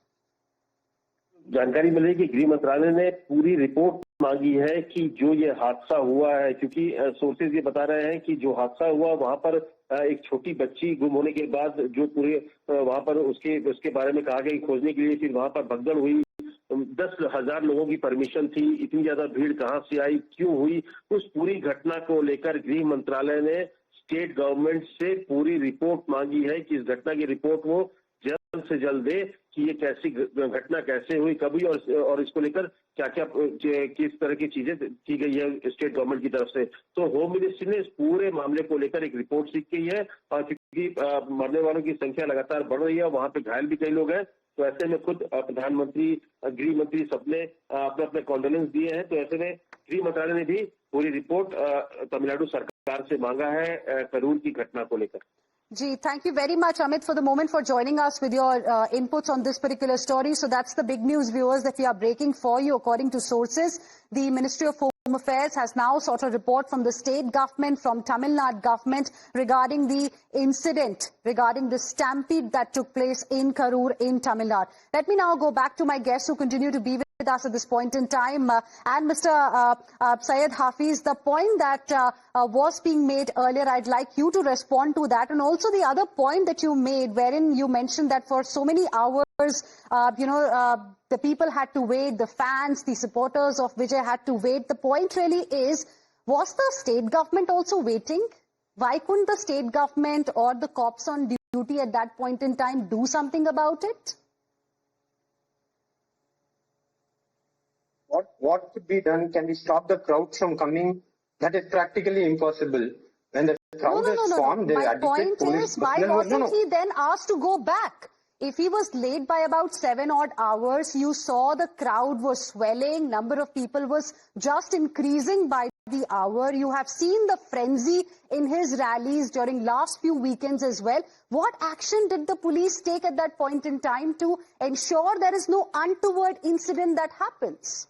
[SPEAKER 9] जानकारी मिल रही है कि गृह मंत्रालय ने पूरी रिपोर्ट मांगी है कि जो ये हादसा हुआ है, क्योंकि सोर्सेज ये बता रहे हैं कि जो हादसा हुआ वहां पर एक छोटी बच्ची गुम होने के बाद जो पूरे वहां पर उसके बारे में कहा गया खोजने के लिए, फिर वहां पर भगदड़ हुई, 10,000 लोगों की परमिशन थी, इतनी ज्यादा भीड़ कहां से आई, क्यों हुई, उस पूरी घटना को लेकर गृह मंत्रालय ने स्टेट गवर्नमेंट से पूरी रिपोर्ट मांगी है कि इस घटना की रिपोर्ट वो जल्द से जल्द दे कि ये कैसी घटना कैसे हुई, कब हुई, और इसको लेकर क्या क्या किस तरह की चीजें की गई है स्टेट गवर्नमेंट की तरफ से। तो होम मिनिस्ट्री ने इस पूरे मामले को लेकर एक रिपोर्ट सीख गई है, और क्योंकि मरने वालों की संख्या लगातार बढ़ रही है, वहां पे घायल भी कई लोग हैं, तो ऐसे में खुद प्रधानमंत्री, गृह मंत्री सबने अपने अपने कॉन्डोलेंस दिए हैं। तो ऐसे में गृह मंत्रालय ने भी पूरी रिपोर्ट तमिलनाडु सरकार से मांगा है करूर की घटना को लेकर।
[SPEAKER 1] Gee, thank you very much, Amit, for the moment, for joining us with your inputs on this particular story. So that's the big news, viewers, that we are breaking for you. According to sources, the Ministry of Home Affairs has now sought a report from the state government, from Tamil Nadu government, regarding the incident, regarding the stampede that took place in Karur in Tamil Nadu. Let me now go back to my guests who continue to be with us at this point in time. And Mr. Syed Hafiz, the point that was being made earlier, I'd like you to respond to that. And also the other point that you made, wherein you mentioned that for so many hours, the people had to wait, the fans, the supporters of Vijay had to wait. The point really is, was the state government also waiting? Why couldn't the state government or the cops on duty at that point in time do something about it?
[SPEAKER 8] What could be done? Can we stop the crowd from coming? That is practically impossible. when the crowd is formed, the
[SPEAKER 1] My
[SPEAKER 8] adequate
[SPEAKER 1] point
[SPEAKER 8] police
[SPEAKER 1] is, why
[SPEAKER 8] personnel
[SPEAKER 1] wasn't he then asked to go back? If he was late by about 7 odd hours, you saw the crowd was swelling, number of people was just increasing by the hour. You have seen the frenzy in his rallies during last few weekends as well. What action did the police take at that point in time to ensure there is no untoward incident that happens?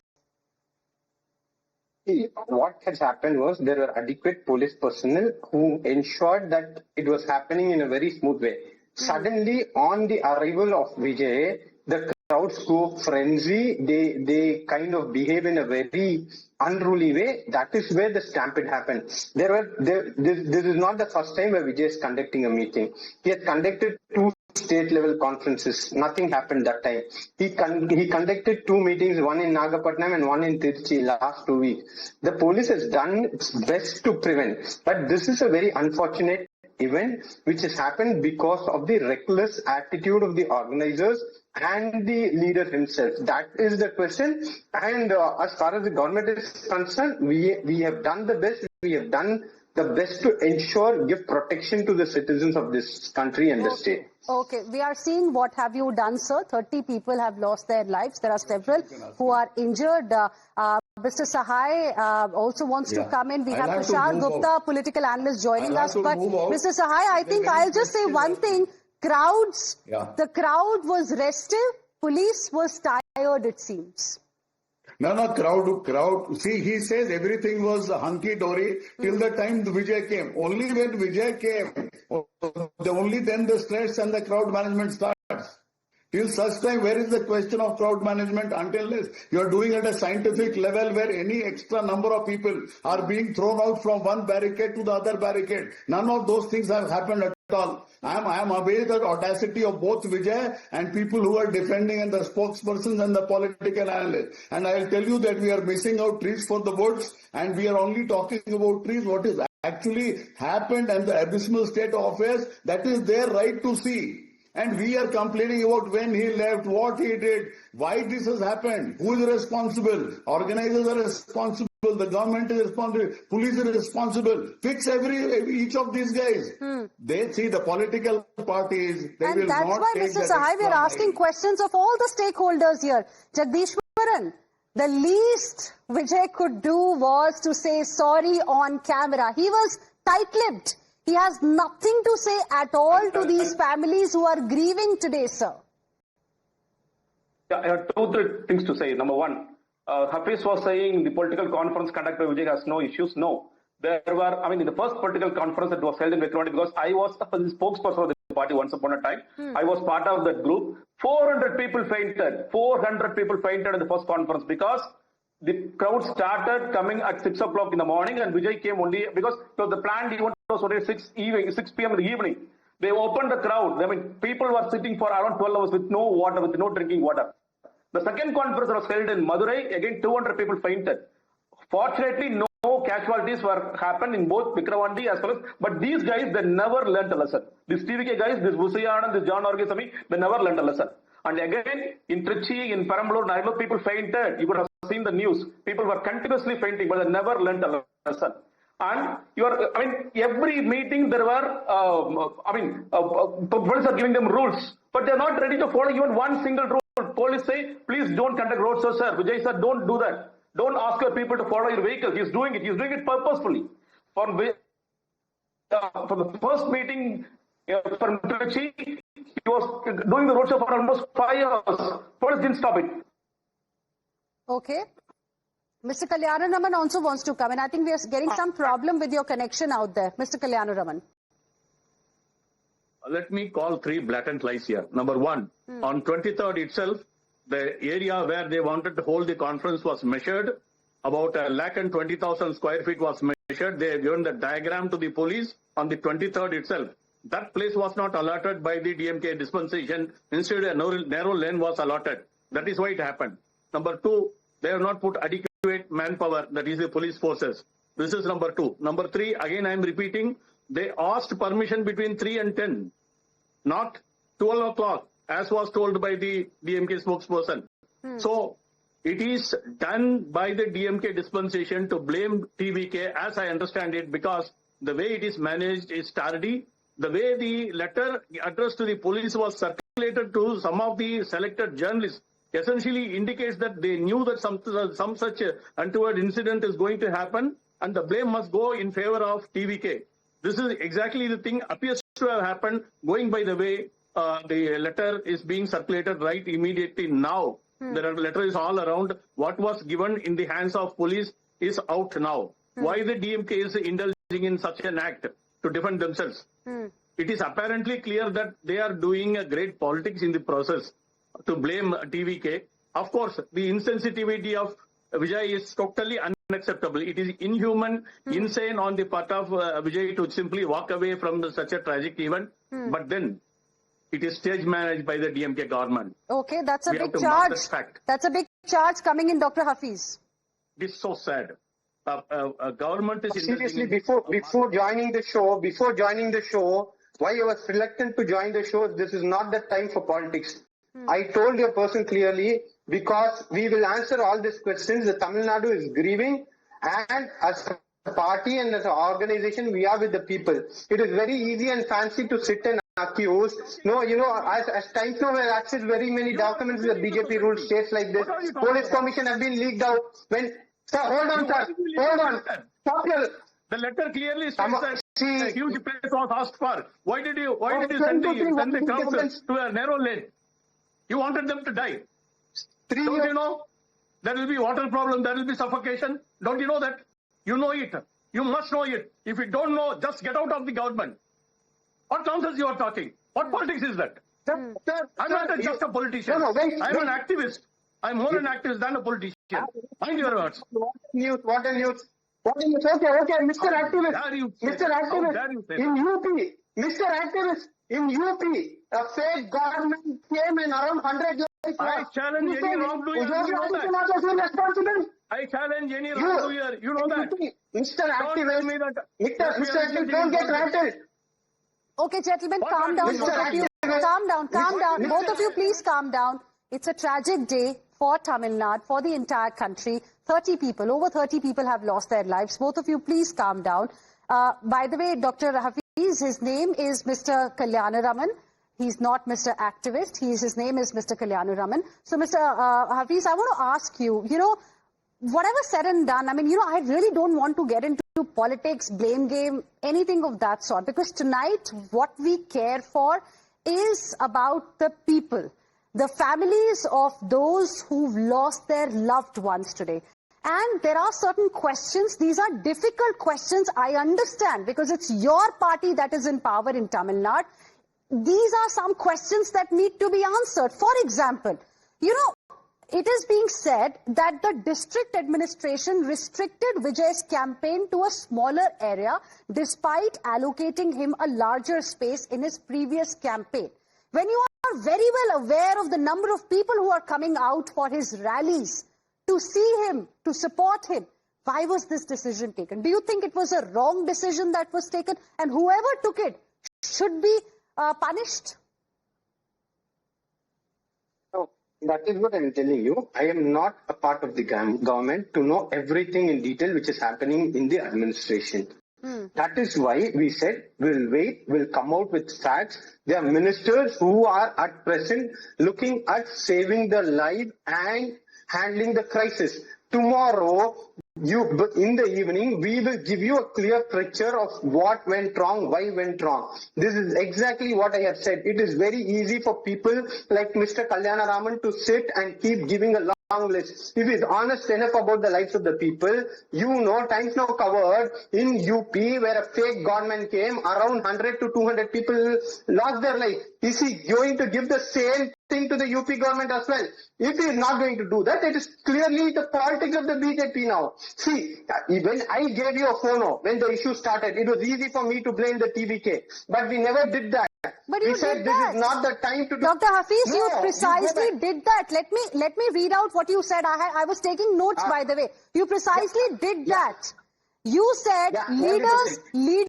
[SPEAKER 8] What has happened was there were adequate police personnel who ensured that it was happening in a very smooth way. Suddenly, on the arrival of Vijay, the crowds go frenzy. They kind of behave in a very unruly way. That is where the stampede happened. This is not the first time where Vijay is conducting a meeting. He has conducted 2 state-level conferences. Nothing happened that time. He conducted 2 meetings, one in Nagapattinam and one in Tiruchi last 2 weeks. The police has done its best to prevent. But this is a very unfortunate event which has happened because of the reckless attitude of the organizers and the leader himself. That is the question. And as far as the government is concerned, we have done the best. We have done the best to ensure, give protection to the citizens of this country and the state.
[SPEAKER 1] Okay, we are seeing what have you done, sir. 30 people have lost their lives. There are several who are injured. Mr. Sahai also wants to come in. We have Tushar Gupta, political analyst, joining us. But Mr. Sahai, I think I'll just say one thing. The crowd was restive. Police was tired, it seems.
[SPEAKER 3] No, crowd. See, he says everything was hunky-dory till the time Vijay came. Only when Vijay came, only then the stress and the crowd management starts. Till such time, where is the question of crowd management? Until you are doing at a scientific level where any extra number of people are being thrown out from one barricade to the other barricade. None of those things have happened at all. I am amazed at the audacity of both Vijay and people who are defending and the spokespersons and the political analysts. And I will tell you that we are missing out trees for the woods and we are only talking about trees. What is actually happened and the abysmal state of affairs, that is their right to see. And we are complaining about when he left, what he did, why this has happened, who is responsible. Organizers are responsible, the government is responsible, police is responsible. Fix each of these guys. They see the political parties, they
[SPEAKER 1] and
[SPEAKER 3] will not take that.
[SPEAKER 1] And that's why, Mr. Sahai, we are asking questions of all the stakeholders here. Jagdishwaran, the least Vijay could do was to say sorry on camera. He was tight-lipped. He has nothing to say at all to these families who are grieving today, sir.
[SPEAKER 10] Yeah, I have 2-3 things to say. Number one, Hafiz was saying the political conference conducted by Vijay has no issues. No. There were, in the first political conference that was held in Vettri, because I was the spokesperson of the party once upon a time. I was part of that group. 400 people fainted. 400 people fainted in the first conference because the crowd started coming at 6 o'clock in the morning and Vijay came only because the planned event was only 6 p.m. in the evening. They opened the crowd. People were sitting for around 12 hours with no water, with no drinking water. The second conference was held in Madurai. Again, 200 people fainted. Fortunately, no casualties happened in both Vikravandi as well as, but these guys, they never learnt a lesson. These TVK guys, this Vusayan and this John Orgesami, they never learnt a lesson. And again, in Trichy, in Perambalur, Nadu, people fainted. You could have seen the news. People were continuously fainting, but they never learnt a lesson. And every meeting there were, police are giving them rules, but they're not ready to follow even one single rule. Police say, please don't conduct road shows, sir. Vijay said, don't do that. Don't ask your people to follow your vehicles. He's doing it. He's doing it purposefully. For the first meeting from Trichy, he was doing the road show for almost 5 hours. Police didn't stop it.
[SPEAKER 1] Okay. Mr. Kalyanaraman also wants to come in. I think we are getting some problem with your connection out there. Mr. Kalyanaraman.
[SPEAKER 5] Let me call 3 blatant lies here. Number one, on 23rd itself, the area where they wanted to hold the conference was measured. About 120,000 square feet was measured. They have given the diagram to the police on the 23rd itself. That place was not allotted by the DMK dispensation. Instead, a narrow lane was allotted. That is why it happened. Number 2, they have not put adequate manpower, that is the police forces. This is number 2. Number 3, again I am repeating, they asked permission between 3 and 10, not 12 o'clock, as was told by the DMK spokesperson. So, it is done by the DMK dispensation to blame TVK, as I understand it, because the way it is managed is tardy. The way the letter addressed to the police was circulated to some of the selected journalists essentially indicates that they knew that some such untoward incident is going to happen, and the blame must go in favor of TVK. This is exactly the thing appears to have happened, going by the way the letter is being circulated right immediately now. There are letters all around. What was given in the hands of police is out now. Why the DMK is indulging in such an act to defend themselves? It is apparently clear that they are doing a great politics in the process to blame TVK. Of course, the insensitivity of Vijay is totally unacceptable. It is inhuman, insane on the part of Vijay to simply walk away from such a tragic event. But then, it is stage managed by the DMK government.
[SPEAKER 1] Okay, that's a big charge. That's a big charge coming in, Dr. Hafiz.
[SPEAKER 5] It is so sad. Government is
[SPEAKER 8] seriously before joining the show, why you was reluctant to join the show? This is not the time for politics. I told your person clearly, because we will answer all these questions. The Tamil Nadu is grieving, and as a party and as an organization, we are with the people. It is very easy and fancy to sit and accuse. No, as times now, we have accessed very many documents. The BJP rule states like this. Police commission have been leaked out. Sir, hold on, sir. Hold on. Stop your...
[SPEAKER 5] The letter clearly states that a huge place was asked for. Why did you send the crowds to a narrow lane? You wanted them to die. Don't you know? There will be water problem, there will be suffocation. Don't you know that? You know it. You must know it. If you don't know, just get out of the government. What nonsense you are talking? What politics is that? I'm not just a politician. I'm an activist. I'm more an activist than a politician. Mind your words.
[SPEAKER 8] What a news. Okay, Mr. Activist. Mr. Activist, Mr. Activist, in UP, a fake government came and around 100 years.
[SPEAKER 5] I challenge any wrongdoer. You know that. I challenge any wrongdoer. You know that.
[SPEAKER 8] Mr. Activist, Mr. Activist, don't get rattled.
[SPEAKER 1] Okay, gentlemen, calm down. Both of you, calm down. Both of you, please calm down. It's a tragic day for Tamil Nadu, for the entire country. Over 30 people have lost their lives. Both of you, please calm down. By the way, Dr. Hafiz, his name is Mr. Kalyanaraman. He's not Mr. Activist. His name is Mr. Kalyanaraman. So, Mr. Hafiz, I want to ask you, whatever said and done, I really don't want to get into politics, blame game, anything of that sort. Because tonight, what we care for is about the people, the families of those who've lost their loved ones today. And there are certain questions. These are difficult questions. I understand, because it's your party that is in power in Tamil Nadu. These are some questions that need to be answered. For example, it is being said that the district administration restricted Vijay's campaign to a smaller area despite allocating him a larger space in his previous campaign. When you are very well aware of the number of people who are coming out for his rallies to see him, to support him, why was this decision taken? Do you think it was a wrong decision that was taken? And whoever took it should be punished?
[SPEAKER 8] No, that is what I'm telling you. I am not a part of the government to know everything in detail which is happening in the administration. That is why we said we'll wait, we'll come out with facts. There are ministers who are at present looking at saving the life and handling the crisis. Tomorrow, in the evening, we will give you a clear picture of what went wrong, why went wrong. This is exactly what I have said. It is very easy for people like Mr. Kalyanaraman to sit and keep giving a long list. If he is honest enough about the lives of the people, times now covered in UP where a fake government came, around 100 to 200 people lost their life. Is he going to give the same thing to the UP government as well? If he is not going to do that, it is clearly the politics of the BJP now. See, when I gave you a phono, when the issue started, it was easy for me to blame the TVK. But we never did that.
[SPEAKER 1] But
[SPEAKER 8] we
[SPEAKER 1] you
[SPEAKER 8] said
[SPEAKER 1] did
[SPEAKER 8] this
[SPEAKER 1] that.
[SPEAKER 8] is not the time to do.
[SPEAKER 1] Dr. Hafiz,
[SPEAKER 8] No,
[SPEAKER 1] you precisely did that. Let me read out what you said. I was taking notes, by the way. You precisely did that. You said leader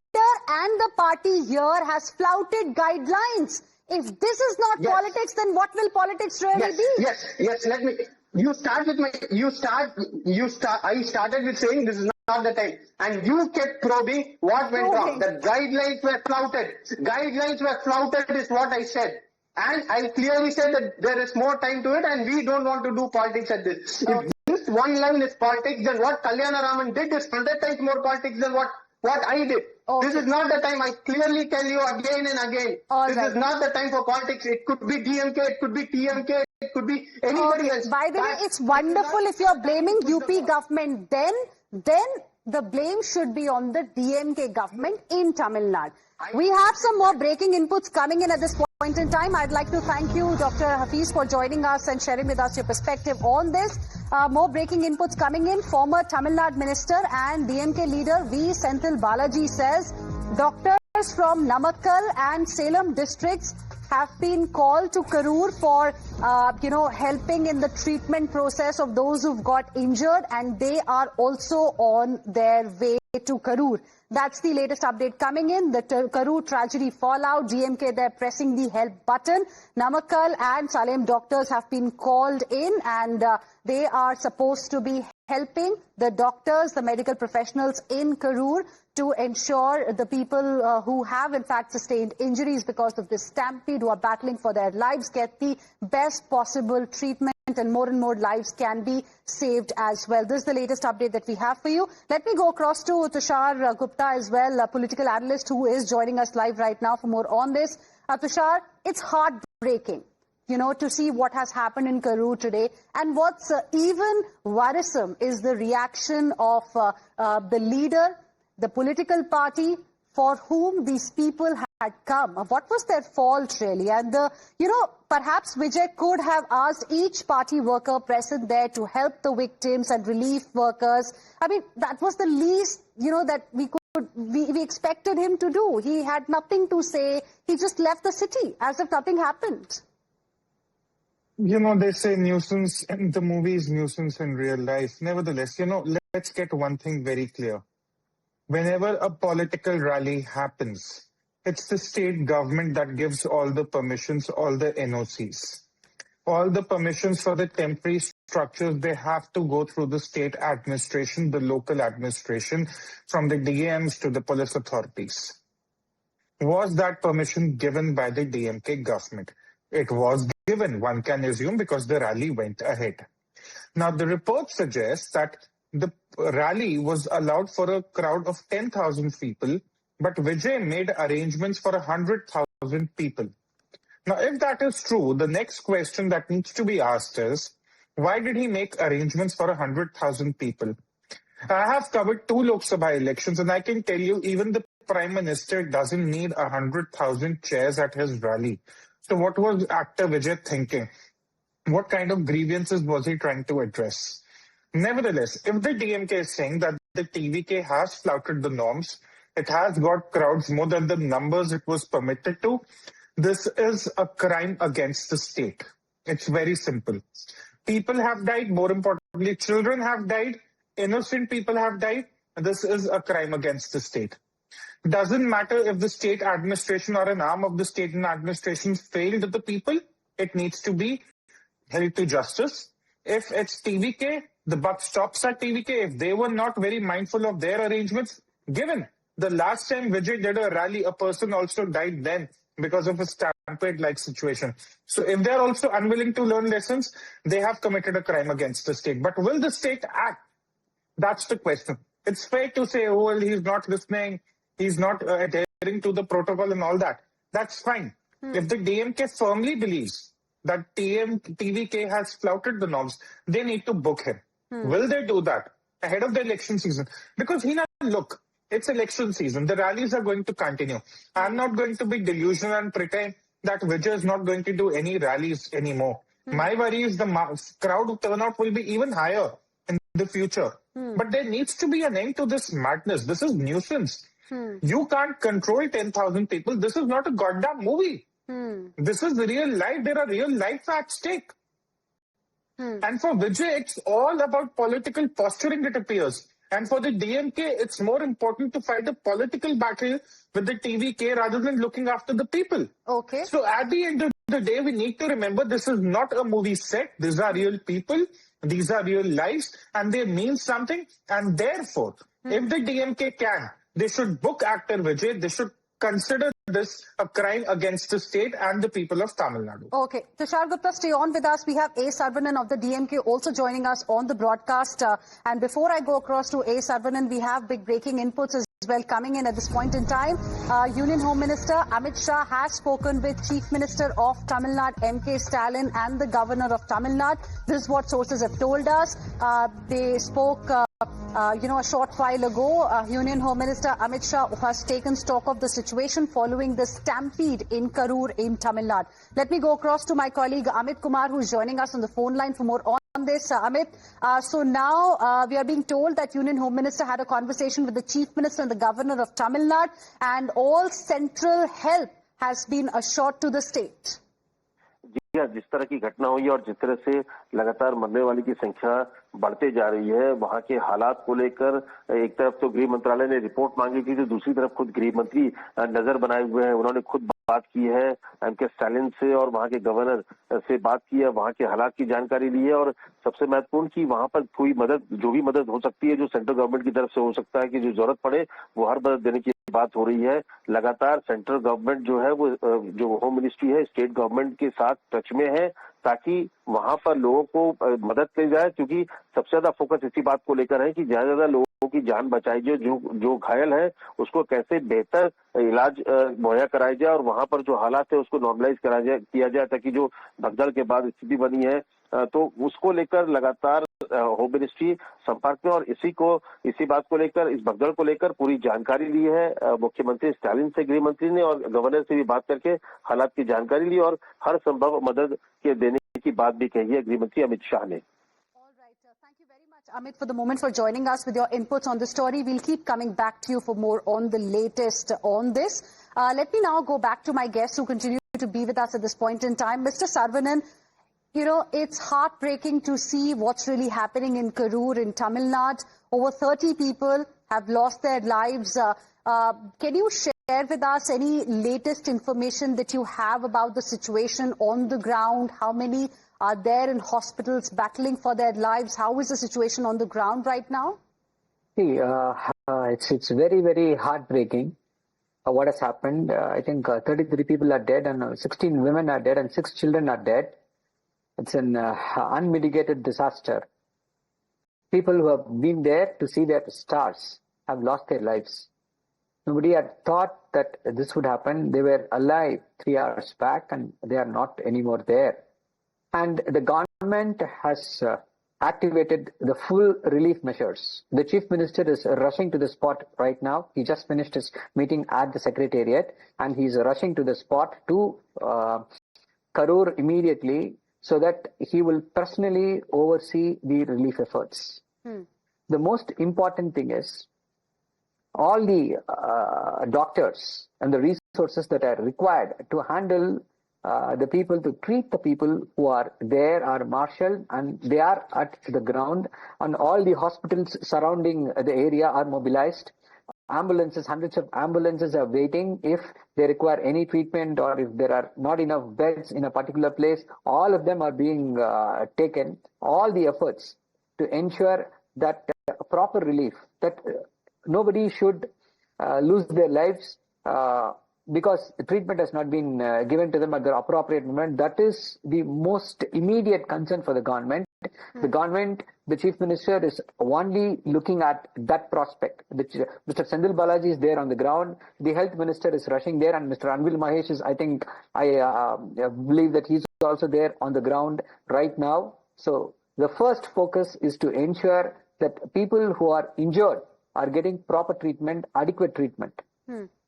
[SPEAKER 1] and the party here has flouted guidelines. If this is not politics, then what will politics really be?
[SPEAKER 8] Yes. Let me. I started with saying this is not not the time. And you kept probing what went wrong. The guidelines were flouted. Guidelines were flouted is what I said. And I clearly said that there is more time to it and we don't want to do politics at this. If this one line is politics, then what Kalyana Raman did is 100 times more politics than what I did. This is not the time. I clearly tell you again and again. This is not the time for politics. It could be DMK, it could be TMK, it could be anybody else.
[SPEAKER 1] By the way, it's wonderful if you're blaming UP government, then the blame should be on the DMK government in Tamil Nadu. We have some more breaking inputs coming in at this point in time. I'd like to thank you, Dr. Hafiz, for joining us and sharing with us your perspective on this. More breaking inputs coming in. Former Tamil Nadu Minister and DMK leader V. Senthil Balaji says doctors from Namakkal and Salem districts have been called to Karur for, helping in the treatment process of those who've got injured, and they are also on their way to Karur. That's the latest update coming in. The Karur tragedy fallout, DMK, they're pressing the help button. Namakkal and Salem doctors have been called in, and they are supposed to be helping the doctors, the medical professionals in Karur to ensure the people who have in fact sustained injuries because of this stampede, who are battling for their lives, get the best possible treatment, and more lives can be saved as well. This is the latest update that we have for you. Let me go across to Tushar Gupta as well, a political analyst who is joining us live right now for more on this. Tushar, it's heartbreaking, to see what has happened in Karur today. And what's even worrisome is the reaction of the leader, the political party for whom these people had come. What was their fault really? And, perhaps Vijay could have asked each party worker present there to help the victims and relief workers. I mean, that was the least, that we expected him to do. He had nothing to say. He just left the city as if nothing happened.
[SPEAKER 11] They say nuisance in the movies, nuisance in real life. Nevertheless, let's get one thing very clear. Whenever a political rally happens, it's the state government that gives all the permissions, all the NOCs. All the permissions for the temporary structures, they have to go through the state administration, the local administration, from the DMs to the police authorities. Was that permission given by the DMK government? It was given, one can assume, because the rally went ahead. Now, the report suggests that the rally was allowed for a crowd of 10,000 people, but Vijay made arrangements for 100,000 people. Now, if that is true, the next question that needs to be asked is, why did he make arrangements for 100,000 people? I have covered 2 Lok Sabha elections, and I can tell you, even the Prime Minister doesn't need 100,000 chairs at his rally. So what was actor Vijay thinking? What kind of grievances was he trying to address? Nevertheless, if the DMK is saying that the TVK has flouted the norms, it has got crowds more than the numbers it was permitted to, this is a crime against the state. It's very simple. People have died, more importantly, children have died, innocent people have died. This is a crime against the state. Doesn't matter if the state administration or an arm of the state administration failed the people, it needs to be held to justice. If it's TVK, the buck stops at TVK. If they were not very mindful of their arrangements, given the last time Vijay did a rally, a person also died then because of a stampede-like situation. So if they're also unwilling to learn lessons, they have committed a crime against the state. But will the state act? That's the question. It's fair to say, oh, well, he's not listening, he's not adhering to the protocol and all that. That's fine. If the DMK firmly believes that TVK has flouted the norms, they need to book him. Will they do that ahead of the election season? Because look, it's election season. The rallies are going to continue. I'm not going to be delusional and pretend that Vijay is not going to do any rallies anymore. My worry is the crowd turnout will be even higher in the future. But there needs to be an end to this madness. This is nuisance. You can't control 10,000 people. This is not a goddamn movie. This is real life. There are real life at stake. And for Vijay, it's all about political posturing, it appears. And for the DMK, it's more important to fight a political battle with the TVK rather than looking after the people.
[SPEAKER 1] Okay.
[SPEAKER 11] So at the end of the day, we need to remember this is not a movie set. These are real people. These are real lives. And they mean something. And therefore, If the DMK can, they should book actor Vijay. They should consider this a crime against the state and the people of Tamil Nadu.
[SPEAKER 1] Okay. Tushar Gupta, stay on with us. We have A. Sarvanan of the DMK also joining us on the broadcast. And before I go across to A. Sarvanan, we have big breaking inputs as well coming in at this point in time. Union Home Minister Amit Shah has spoken with Chief Minister of Tamil Nadu, M.K. Stalin, and the Governor of Tamil Nadu. This is what sources have told us. They spoke a short while ago. Union Home Minister Amit Shah has taken stock of the situation following the stampede in Karur in Tamil Nadu. Let me go across to my colleague Amit Kumar, who is joining us on the phone line for more on this. Amit, so now we are being told that Union Home Minister had a conversation with the Chief Minister and the Governor of Tamil Nadu, and all central help has been assured to the state.
[SPEAKER 9] जिस तरह की घटना हुई और जिस तरह से लगातार मरने वाली की संख्या बढ़ते जा रही है, वहां के हालात को लेकर एक तरफ तो गृह मंत्रालय ने रिपोर्ट मांगी थी, तो दूसरी तरफ खुद गृह मंत्री नजर बनाए हुए हैं। उन्होंने खुद बात की है एमके स्टालिन से और वहां के गवर्नर से बात की है, वहां के हालात की जानकारी ली है और सबसे महत्वपूर्ण कि वहां पर कोई मदद, जो भी मदद हो सकती है, जो सेंट्रल गवर्नमेंट की तरफ से हो सकता है कि जो जरूरत पड़े वो हर मदद देने की बात हो रही है। लगातार सेंट्रल गवर्नमेंट जो है वो जो होम मिनिस्ट्री है स्टेट गवर्नमेंट के साथ टच में है ताकि वहां पर लोगों को मदद की जाए, क्योंकि सबसे ज्यादा फोकस इसी बात को लेकर है कि ज्यादा से ज्यादा लोगों की जान बचाई जाए, जो घायल है उसको कैसे बेहतर इलाज मुहैया कराया जाए और वहां पर जो हालात है उसको नॉर्मलाइज किया जाए ताकि जो भगदड़ के बाद स्थिति बनी है तो उसको लेकर लगातार होम मिनिस्ट्री संपर्क में और इसी बात को लेकर, इस भगदड़ को लेकर पूरी जानकारी ली है मुख्यमंत्री स्टालिन से गृह मंत्री ने और गवर्नर से भी बात करके हालात की जानकारी ली और हर संभव मदद के देने की बात भी कही है गृह मंत्री अमित शाह ने।
[SPEAKER 1] Thank you very much, Amit, for the moment, for joining us with your inputs on the story. We'll keep coming back to you for more on the latest on this. Let me now go back to my guests who continue to be with us at this point in time. Mr. Sarvanan, you know, it's heartbreaking to see what's really happening in Karur in Tamil Nadu. Over 30 people have lost their lives. Can you share with us any latest information that you have about the situation on the ground? How many are there in hospitals battling for their lives? How is the situation on the ground right now?
[SPEAKER 12] See, it's very, very heartbreaking what has happened. I think 33 people are dead and 16 women are dead and 6 children are dead. It's an unmitigated disaster. People who have been there to see their stars have lost their lives. Nobody had thought that this would happen. They were alive 3 hours back and they are not anymore there. And the government has activated the full relief measures. The Chief Minister is rushing to the spot right now. He just finished his meeting at the Secretariat and he's rushing to the spot to Karur immediately so that he will personally oversee the relief efforts. The most important thing is all the doctors and the resources that are required to handle the people, to treat the people who are there are marshaled and they are at the ground, and all the hospitals surrounding the area are mobilized. Ambulances, hundreds of ambulances are waiting. If they require any treatment or if there are not enough beds in a particular place, all of them are being taken. All the efforts to ensure that proper relief, that nobody should lose their lives because the treatment has not been given to them at the appropriate moment. That is the most immediate concern for the government. The government, the Chief Minister is only looking at that prospect. Mr. Sendil Balaji is there on the ground. The Health Minister is rushing there, and Mr. Anvil Mahesh is, I believe that he's also there on the ground right now. So the first focus is to ensure that people who are injured are getting proper treatment, adequate treatment.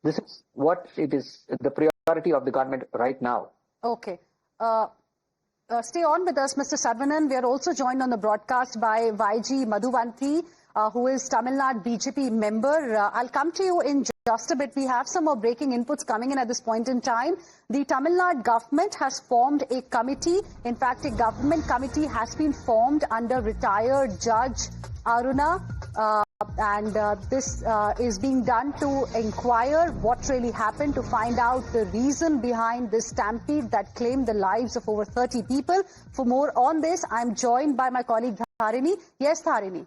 [SPEAKER 12] This is what it is, the priority of the government right now.
[SPEAKER 1] Okay. Stay on with us, Mr. Sarvanan. We are also joined on the broadcast by Vijay Madhuvanthi, who is Tamil Nadu BJP member. I'll come to you in just a bit. We have some more breaking inputs coming in at this point in time. The Tamil Nadu government has formed a committee. In fact, a government committee has been formed under retired Judge Aruna. And this is being done to inquire what really happened, to find out the reason behind this stampede that claimed the lives of over 30 people. For more on this, I'm joined by my colleague Dharini. Yes, Dharini.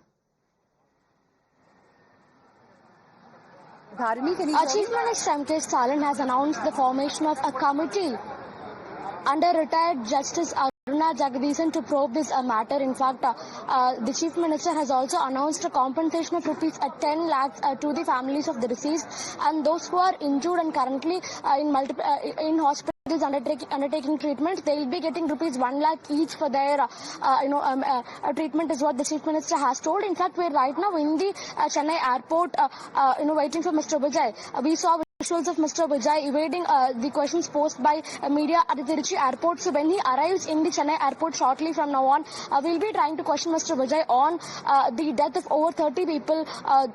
[SPEAKER 1] Dharini, can you
[SPEAKER 7] Chief Minister M.K. Stalin has announced the formation of a committee under retired Justice Aruna Jagadisan to probe this matter. In fact, the Chief Minister has also announced a compensation of rupees 10 lakhs to the families of the deceased and those who are injured and currently in hospitals undertaking treatment. They will be getting rupees 1 lakh each for their treatment, is what the Chief Minister has told. In fact, we are right now in the Chennai airport, waiting for Mr. Vijay. We saw visuals of Mr. Vijay evading the questions posed by media at the Tiruchi airport. So when he arrives in the Chennai airport shortly from now on, we'll be trying to question Mr. Vijay on the death of over 30 people,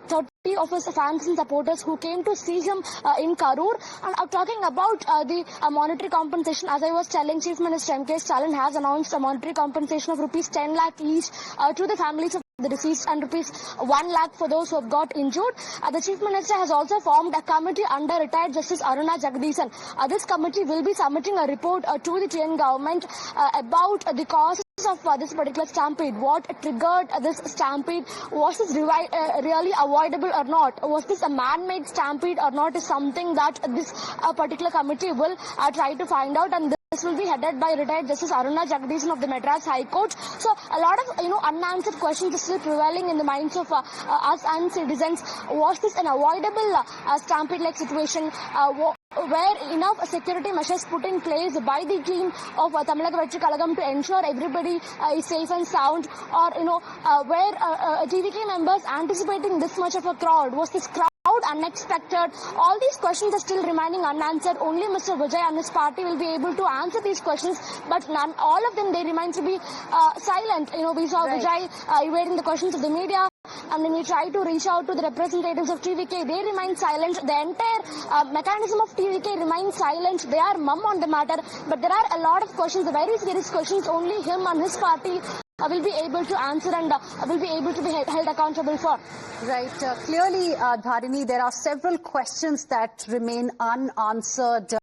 [SPEAKER 7] 30 of his fans and supporters who came to see him in Karur. And talking about the monetary compensation, as I was telling, Chief Minister M.K. Stalin has announced a monetary compensation of rupees 10 lakh each to the families of the deceased and rupees 1 lakh for those who have got injured. The Chief Minister has also formed a committee under retired Justice Aruna Jagadisan. This committee will be submitting a report to the TN government about the causes of this particular stampede. What triggered this stampede? Was this really avoidable or not? Was this a man-made stampede or not, is something that this particular committee will try to find out, and this will be headed by retired Justice Aruna Jagadisan of the Madras High Court. So a lot of unanswered questions are still prevailing in the minds of us and citizens. Was this an avoidable stampede-like situation? Where enough security measures put in place by the team of Tamilaga Vettri Kazhagam to ensure everybody is safe and sound, or where TVK members anticipating this much of a crowd? Was this crowd unexpected? All these questions are still remaining unanswered. Only Mr. Vijay and his party will be able to answer these questions, but all of them, they remain to be silent. We saw Vijay evading the questions of the media. And when we try to reach out to the representatives of TVK, they remain silent. The entire mechanism of TVK remains silent. They are mum on the matter. But there are a lot of questions, very serious questions, only him and his party will be able to answer and will be able to be held accountable for.
[SPEAKER 1] Right. Clearly, Dharini, there are several questions that remain unanswered.